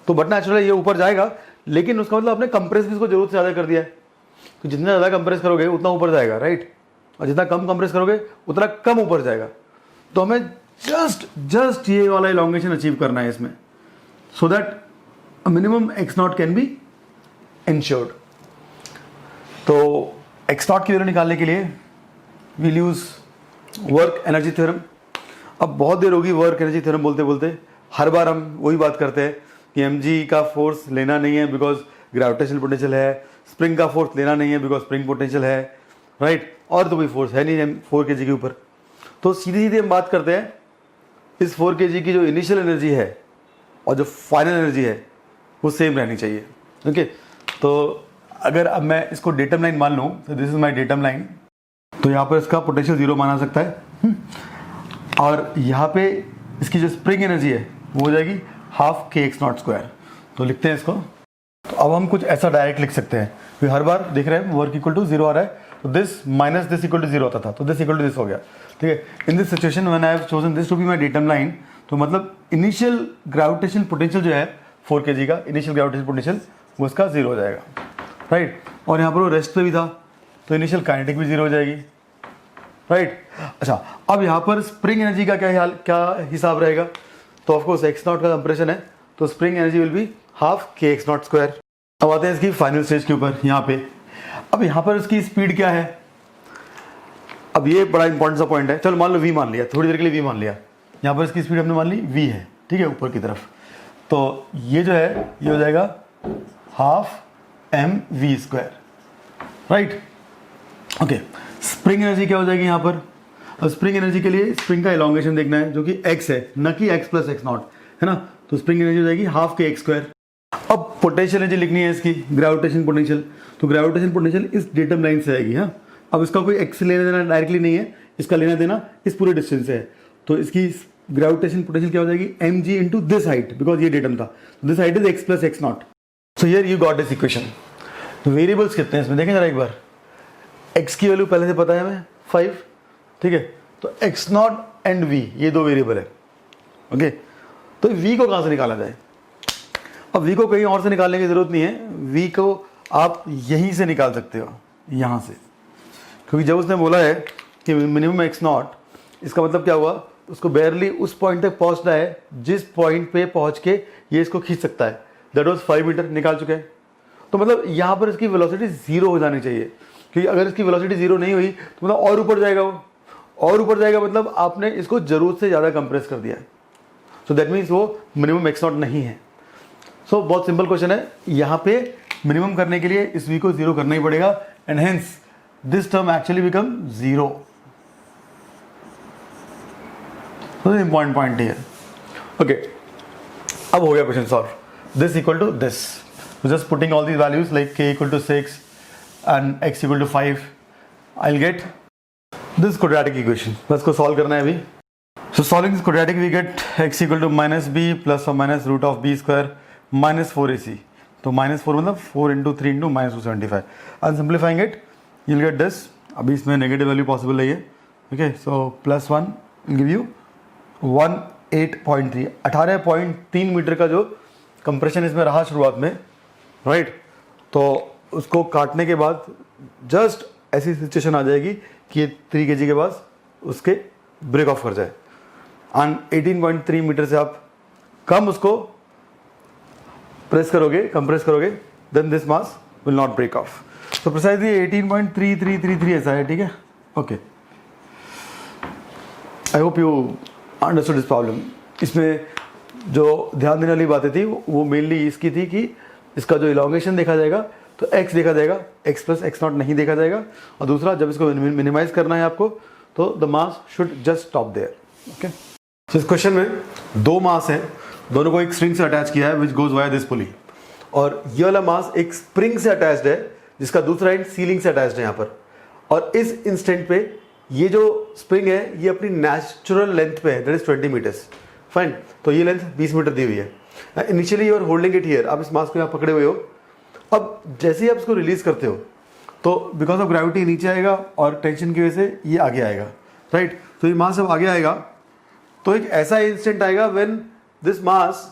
तो बट नेचुरल ये ऊपर जाएगा, लेकिन उसका मतलब आपने कंप्रेस भी इसको जरूरत से ज़्यादा कर दिया है। तो जितना ज़्यादा कंप्रेस करोगे उतना ऊपर जाएगा, राइट, और जितना कम कंप्रेस करोगे उतना कम ऊपर जाएगा। तो हमें जस्ट ये वाला इलोंगेशन अचीव करना है इसमें, so that minimum x0 can be ensured. तो x0 की वैल्यू निकालने के लिए we'll use work energy theorem. अब बहुत देर होगी वर्क एनर्जी थ्योरम बोलते बोलते, हर बार हम वही बात करते हैं कि mg का फोर्स लेना नहीं है बिकॉज ग्रेविटेशनल पोटेंशियल है, स्प्रिंग का फोर्स लेना नहीं है बिकॉज स्प्रिंग पोटेंशियल है, राइट, और तो कोई फोर्स है नहीं 4 kg के ऊपर। तो सीधी सीधी हम बात करते हैं इस 4 kg की जो इनिशियल एनर्जी है और जो फाइनल एनर्जी है वो सेम रहनी चाहिए, ओके। तो अगर अब मैं इसको डेटम लाइन मान लूँ, तो this is my datum line, तो यहाँ पर इसका पोटेंशियल 0 माना सकता है, और यहाँ पे इसकी जो स्प्रिंग एनर्जी है वो हो जाएगी हाफ के एक्स नॉट स्क्वायर। तो लिखते हैं इसको। तो अब हम कुछ ऐसा डायरेक्ट लिख सकते हैं, फिर हर बार देख रहे हैं वर्क इक्वल टू 0 आ रहा है, तो this minus this equal to 0 आता था, तो दिस इक्वल टू दिस हो गया। ठीक है, in this situation when I have chosen this to be my datum line, तो मतलब इनिशियल ग्रेविटेशनल पोटेंशियल जो है 4 kg का इनिशियल ग्रेविटेशनल पोटेंशियल वो इसका 0 हो जाएगा, राइट। और यहाँ पर वो रेस्ट पे भी था, तो इनिशियल काइनेटिक भी 0 हो जाएगी, राइट। अच्छा, अब यहाँ पर स्प्रिंग एनर्जी का क्या हिसाब रहेगा? तो ऑफकोर्स एक्स नॉट का कंप्रेशन है, तो spring energy will be half के एक्स नॉट स्क्वायर। अब आते हैं इसकी फाइनल स्टेज के ऊपर यहाँ पे। अब यहाँ पर इसकी स्पीड क्या है? अब ये बड़ा इंपॉर्टेंट सा पॉइंट है। चलो मान लो v मान लिया, थोड़ी देर के लिए v मान लिया। यहाँ पर इसकी स्पीड हमने मान ली v है, ठीक है, ऊपर की तरफ। तो ये जो है ये हो जाएगा half mv square, right. Okay, spring energy क्या हो जाएगी यहाँ पर? अब स्प्रिंग एनर्जी के लिए स्प्रिंग का एलोंगेशन देखना है, जो कि x है, न कि x प्लस एक्स नॉट, है ना। तो स्प्रिंग एनर्जी हो जाएगी हाफ के एक्स स्क्वायर। अब पोटेंशियल एनर्जी लिखनी है इसकी, ग्रेविटेशन पोटेंशियल। तो ग्रेविटेशन पोटेंशियल इस डेटम लाइन से आएगी। हाँ, अब इसका कोई एक्स लेना देना डायरेक्टली नहीं है, इसका लेना देना इस पूरे डिस्टेंस से है। तो इसकी ग्रेविटेशन पोटेंशियल क्या हो जाएगी? mg into this height, because ये डेटम था, this height is x plus x not. So here you got this equation. Variables कितने हैं इसमें देखें जरा एक बार। x की वैल्यू पहले से पता है हमें 5, ठीक है। तो x नॉट एंड v ये दो वेरिएबल है, ओके। तो v को कहाँ से निकाला जाए? अब v को कहीं और से निकालने की जरूरत नहीं है, v को आप यहीं से निकाल सकते हो, यहाँ से। क्योंकि जब उसने बोला है कि मिनिमम x नॉट, इसका मतलब क्या हुआ? उसको बेयरली उस पॉइंट तक पहुंचना है जिस पॉइंट पे पहुंच के ये इसको खींच सकता है। दैट वाज 5 मीटर, निकाल चुके हैं। तो मतलब यहाँ पर इसकी वेलोसिटी 0 हो जानी चाहिए, क्योंकि अगर इसकी वेलोसिटी 0 नहीं हुई तो मतलब और ऊपर जाएगा वो, और ऊपर जाएगा, मतलब आपने इसको जरूरत से ज़्यादा कंप्रेस कर दिया है। सो दैट मीन्स वो मिनिमम x नॉट नहीं है। सो बहुत सिंपल क्वेश्चन है, यहाँ पे मिनिमम करने के लिए इस v को 0 करना ही पड़ेगा, and hence this term actually become 0। Important point है। ओके, अब हो गया question solve. This equal to this, just putting all these values like k equal to 6 and x equal to 5, I will get this quadratic equation. बस को solve करना है अभी। So solving this quadratic we get x equal to -b plus और minus root of b square minus 4ac। तो -4 मतलब 4 into 3 into -275। And simplifying it you will get this. अभी इसमें नेगेटिव वैल्यू पॉसिबल नहीं है, okay. So +1 will give you 18.3 18.3 meter का जो compression इसमें रहा शुरुआत में, राइट। तो उसको काटने के बाद जस्ट ऐसी सिचुएशन आ जाएगी कि ये 3 kg के बाद उसके ब्रेक ऑफ कर जाए। एंड 18.3 मीटर से आप कम उसको प्रेस करोगे, कंप्रेस करोगे, then this mass will not break off. तो प्रिसाइजली 18.3333 ऐसा है, ठीक है, okay. I hope you understood this problem. इसमें जो ध्यान देने वाली बातें थी वो मेनली इसकी थी कि इसका जो इलॉन्गेशन देखा जाएगा तो x देखा जाएगा, x प्लस एक्स नॉट नहीं देखा जाएगा। और दूसरा, जब इसको मिनिमाइज करना है आपको, तो the mass should just stop there, okay. So इस क्वेश्चन में 2 मास है, दोनों को एक स्ट्रिंग से अटैच किया है विच गोज वाया दिस पुली, और ये वाला मास एक स्प्रिंग से अटैच्ड है जिसका दूसरा एंड सीलिंग से अटैच्ड है यहाँ पर। और इस इंस्टेंट पे ये जो स्प्रिंग है ये अपनी नेचुरल लेंथ पे है, दैट इज 20 मीटर्स, फाइन। तो ये लेंथ 20 मीटर दी हुई है। Initially you are holding it here, आप इस मास को यहाँ पकड़े हुए हो। अब जैसे ही आप इसको रिलीज करते हो तो बिकॉज ऑफ ग्रेविटी नीचे आएगा और टेंशन की वजह से ये आगे आएगा, राइट। तो ये मास जब आगे आएगा तो एक ऐसा इंस्टेंट आएगा when this mass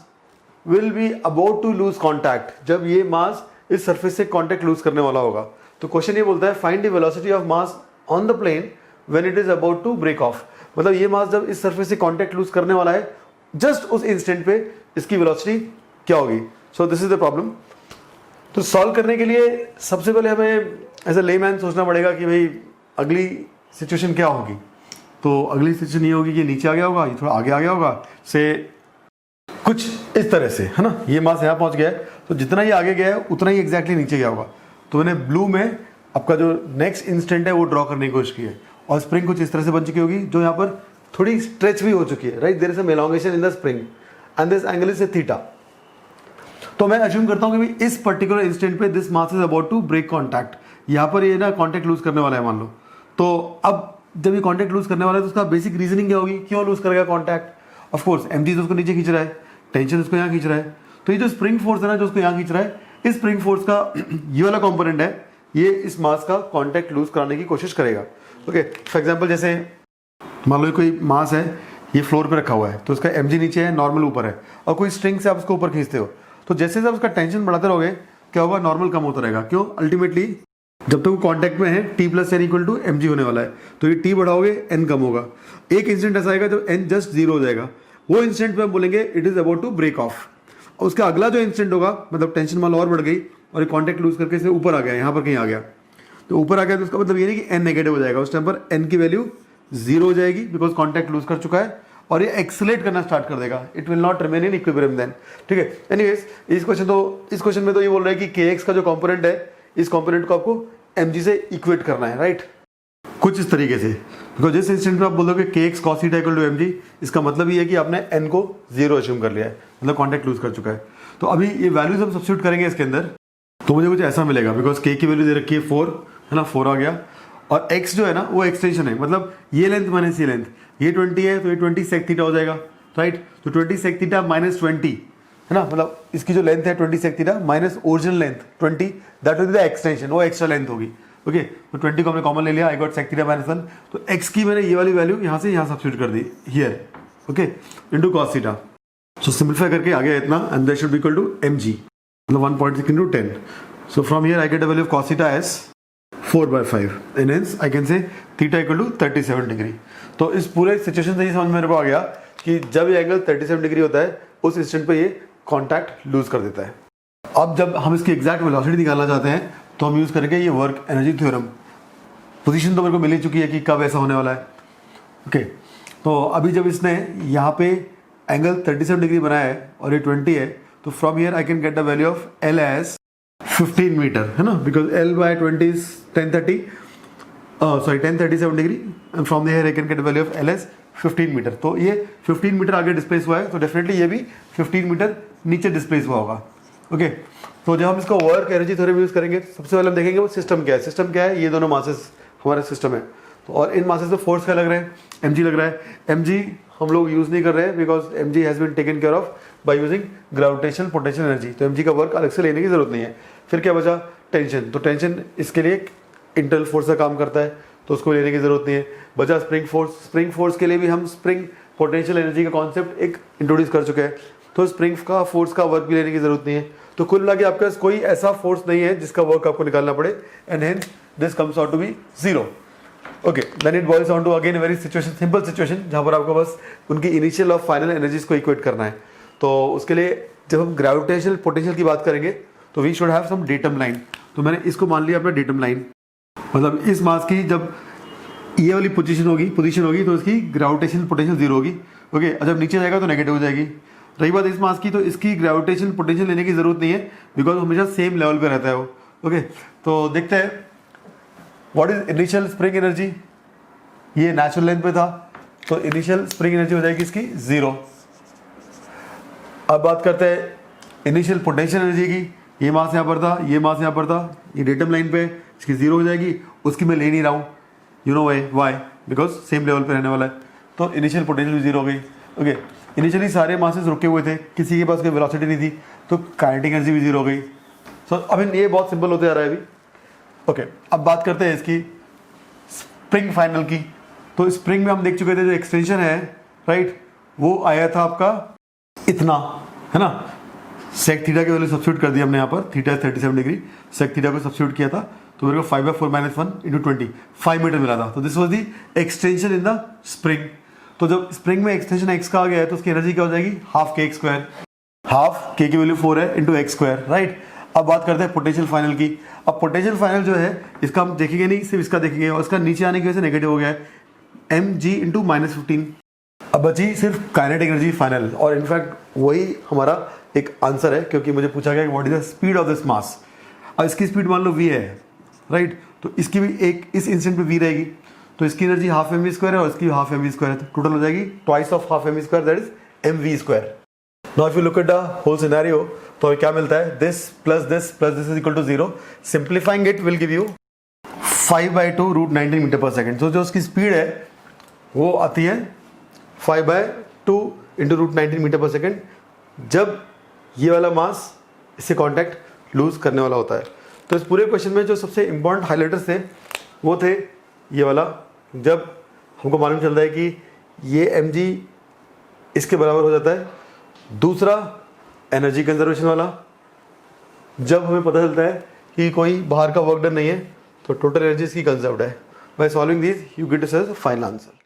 will be about to lose contact, जब ये मास इस सरफेस से कॉन्टैक्ट लूज करने वाला होगा। तो क्वेश्चन ये बोलता है find the velocity of mass on the plane when it is about to break off. मतलब ये मास जब इस सरफेस से कॉन्टैक्ट लूज करने वाला है, जस्ट उस इंस्टेंट पे इसकी वेलोसिटी क्या होगी। So this is the problem. तो सॉल्व करने के लिए सबसे पहले हमें एज अ लेमैन सोचना पड़ेगा कि भाई अगली सिचुएशन क्या होगी। तो अगली सिचुएशन ये होगी कि नीचे आ गया होगा, ये थोड़ा आगे आ गया होगा, से कुछ इस तरह से, है ना। ये मास यहाँ पहुँच गया है, तो जितना ही आगे गया है उतना ही एग्जैक्टली नीचे गया होगा। तो मैंने ब्लू में आपका जो नेक्स्ट इंस्टेंट है वो ड्रॉ करने की कोशिश की है, और स्प्रिंग कुछ इस तरह से बन चुकी होगी जो यहाँ पर थोड़ी स्ट्रेच भी हो चुकी है, right. There is some elongation in the spring and this angle is theta. तो मैं अज्यूम करता हूँ कि भाई इस पर्टिकुलर इंस्टेंट पे this mass is about to break contact. यहाँ पर ये ना कॉन्टैक्ट लूज करने वाला है मान लो। तो अब जब ये कॉन्टैक्ट लूज करने वाला है तो उसका बेसिक रीजनिंग क्या होगी, क्यों लूज करेगा कॉन्टैक्ट। ऑफ कोर्स mg तो उसको नीचे खींच रहा है, टेंशन इसको यहाँ खींच रहा है। तो ये जो स्प्रिंग फोर्स है ना जो उसको यहाँ खींच रहा है, इस स्प्रिंग फोर्स का ये वाला कंपोनेंट है, ये इस मास का कांटेक्ट लूज कराने की कोशिश करेगा। ओके, फॉर एग्जांपल जैसे मान लो कोई मास है, ये फ्लोर पे रखा हुआ है, तो उसका mg नीचे है, नॉर्मल ऊपर है, और कोई स्ट्रिंग से आप उसको ऊपर खींचते हो, तो जैसे जैसे उसका टेंशन बढ़ाते रहोगे क्या होगा, नॉर्मल कम होता रहेगा। क्यों? अल्टीमेटली जब तक वो कांटेक्ट में है t plus N equal to mg होने वाला है, तो ये t बढ़ाओगे n कम होगा। एक इंस्टेंट ऐसा आएगा जब n जस्ट 0 हो जाएगा, वो इंस्टेंट पे हम बोलेंगे it is about to break off. उसका अगला जो इंस्टेंट होगा, मतलब टेंशन मान लो और बढ़ गई और ये कॉन्टैक्ट लूज करके से ऊपर आ गया, यहाँ पर कहीं आ गया, तो ऊपर आ गया तो उसका मतलब ये नहीं कि n नेगेटिव हो जाएगा, उस टाइम पर n की वैल्यू 0 हो जाएगी बिकॉज कॉन्टैक्ट लूज कर चुका है, और ये एक्सेलरेट करना स्टार्ट कर देगा। It will not remain in equilibrium then. ठीक है, एनीवेज इस क्वेश्चन में तो ये बोल रहा है कि kx का जो कंपोनेंट है, इस कंपोनेंट को आपको mg से इक्वेट करना है, राइट? कुछ इस तरीके से, बिकॉज जिस इंस्टेंट में आप बोलोगे kx cos theta equal to mg, इसका मतलब ये है कि आपने n को 0 अज्यूम कर लिया है, मतलब कॉन्टैक्ट लूज कर चुका है। तो अभी ये वैल्यूज हम सब्स्टिट्यूट करेंगे इसके अंदर, तो मुझे कुछ ऐसा मिलेगा, बिकॉज k की वैल्यू दे रखी है 4, है ना, 4 आ गया, और x जो है ना वो एक्सटेंशन है, मतलब ये लेंथ माइनस ये लेंथ, ये 20 है तो ये 20 सेक थीटा हो जाएगा, राइट? तो 20 सेक थीटा माइनस 20, है ना, मतलब इसकी जो लेंथ है 20 sec theta minus original length 20, that will be the extension, वो एक्स्ट्रा लेंथ होगी। ओके, तो 20 को हमने कॉमन ले लिया, I got sec theta minus 1, तो x की मैंने ये वाली वैल्यू यहाँ से यहाँ सब्स्टिट्यूट कर दी here, okay, into cos theta. So simplify करके आ गया इतना, and that should be equal to mg, मतलब 1.6 into 10. So from here I get a value of cos theta as 4/5 and hence I can say theta equal to 37 degree. तो इस पूरे situation से ये समझ मेरे को आ गया कि जब ये एंगल 37 डिग्री होता है उस इंस्टेंट पे ये कॉन्टैक्ट लूज कर देता है। अब जब हम इसकी एग्जैक्ट वेलोसिटी निकालना चाहते हैं तो हम यूज करेंगे ये वर्क एनर्जी थ्योरम। पोजीशन तो मेरे को मिल ही चुकी है कि कब ऐसा होने वाला है। ओके, तो अभी जब इसने यहाँ पे एंगल 37 डिग्री बनाया है और ये 20 है, तो from here I can get the value of L as 15 meter, है ना, because L by 20 is 1037 degree, and from here I can get the value of L as 15 meter. तो ये 15 मीटर आगे डिस्प्लेस हुआ है, तो डेफिनेटली ये भी 15 मीटर नीचे डिस्प्लेस हुआ होगा। ओके, तो जब हम इसको वर्क एनर्जी थ्योरम यूज करेंगे, सबसे पहले हम देखेंगे वो सिस्टम क्या है। सिस्टम क्या है? ये दोनों मासेस हमारा सिस्टम है, तो और इन मासेस में फोर्स क्या लग रहा है? mg लग रहा है। mg हम लोग यूज नहीं कर रहे हैं because mg has been taken care of by using gravitational potential energy, तो mg का वर्क अलग से लेने की जरूरत नहीं है। फिर क्या बचा? टेंशन। तो टेंशन इसके लिए इंटरनल फोर्स का काम करता है, तो उसको लेने की जरूरत नहीं है। बचा स्प्रिंग फोर्स। स्प्रिंग फोर्स के लिए भी हम स्प्रिंग पोटेंशियल एनर्जी का कॉन्सेप्ट एक इंट्रोड्यूस कर चुके हैं, तो स्प्रिंग का फोर्स का वर्क भी लेने की जरूरत नहीं है। तो कुल मिला के आपके पास कोई ऐसा फोर्स नहीं है जिसका वर्क आपको निकालना पड़े, and hence this comes out to be 0। Okay, then it boils down to again very simple situation, जहां पर आपको बस उनकी इनिशियल और फाइनल एनर्जीज को इक्वेट करना है। तो उसके लिए जब हम ग्रेविटेशनल पोटेंशियल की बात करेंगे तो we should have some datum line. तो मैंने इसको मान लिया अपना डेटम लाइन, मतलब इस मास की जब ये वाली पोजीशन होगी तो इसकी ग्रेविटेशनल पोटेंशियल 0 होगी। ओके, जब नीचे जाएगा तो नेगेटिव हो जाएगी। रही बात इस मास की, तो इसकी ग्रेविटेशनल पोटेंशियल लेने की जरूरत नहीं है बिकॉज हमेशा सेम लेवल पे रहता है वो। ओके, तो देखते हैं what is initial spring energy. ये नेचुरल लेंथ पे था, तो इनिशियल स्प्रिंग एनर्जी हो जाएगी इसकी 0। अब बात करते हैं इनिशियल पोटेंशियल एनर्जी की। ये मास यहाँ पर था, ये मास यहाँ पर था, ये डेटम लाइन पे इसकी 0 हो जाएगी। उसकी मैं ले नहीं रहा हूँ, you know why, because same level पे रहने वाला है, तो इनिशियल पोटेंशियल भी 0 हो गई। ओके, इनिशियली सारे मासेस रुके हुए थे, किसी के पास कोई वेलोसिटी नहीं थी, तो काइनेटिक एनर्जी भी 0 हो गई। सो अब ये बहुत सिंपल होते जा रहा है अभी। ओके, अब बात करते हैं इसकी स्प्रिंग फाइनल की। तो स्प्रिंग में हम देख चुके थे जो एक्सटेंशन है, राइट, वो आया था आपका इतना, है ना। सेक थीटा की वैल्यू सब्स्टिट्यूट कर दी हमने यहाँ पर, थीटा 37 डिग्री, सेक थीटा को सब्स्टिट्यूट किया था, तो मेरे को 5/4 - 1 × 20 5 मीटर मिला था। तो this was the extension in the spring. तो जब स्प्रिंग में एक्सटेंशन x का आ गया है तो उसकी एनर्जी क्या हो जाएगी? Half kx²। हाफ k की वैल्यू 4 है इंटू x², राइट। अब बात करते हैं पोटेंशियल फाइनल की। अब पोटेंशियल फाइनल जो है इसका हम देखेंगे नहीं, सिर्फ इसका देखेंगे, और इसका नीचे आने की वजह से नेगेटिव हो गया है, mg × -15। अब बची सिर्फ काइनेटिक एनर्जी फाइनल, और इनफैक्ट वही हमारा एक आंसर है, क्योंकि मुझे पूछा गया what is the speed of this mass. अब इसकी स्पीड मान लो v है, राइट, तो इसकी भी एक इस इंस्टेंट पे v रहेगी, तो इसकी एनर्जी हाफ mv² है और इसकी हाफ mv² है, तो टोटल हो जाएगी twice of half mv², that is mv²। Now if you look at the whole scenario, तो क्या मिलता है? This plus this is equal to 0। Simplifying it will give you 5/2 √19 meter per second. तो जो उसकी स्पीड है वो आती है 5/2 × √19 मीटर पर सेकेंड, जब ये वाला मास इससे कांटेक्ट लूज करने वाला होता है। तो इस पूरे क्वेश्चन में जो सबसे इंपॉर्टेंट हाइलाइटर्स थे वो थे ये वाला, जब हमको मालूम चलता है कि ये mg इसके बराबर हो जाता है। दूसरा एनर्जी कंजर्वेशन वाला, जब हमें पता चलता है कि कोई बाहर का वर्क डन नहीं है तो टोटल एनर्जी इसकी कंजर्व्ड है। By solving this you get a final answer.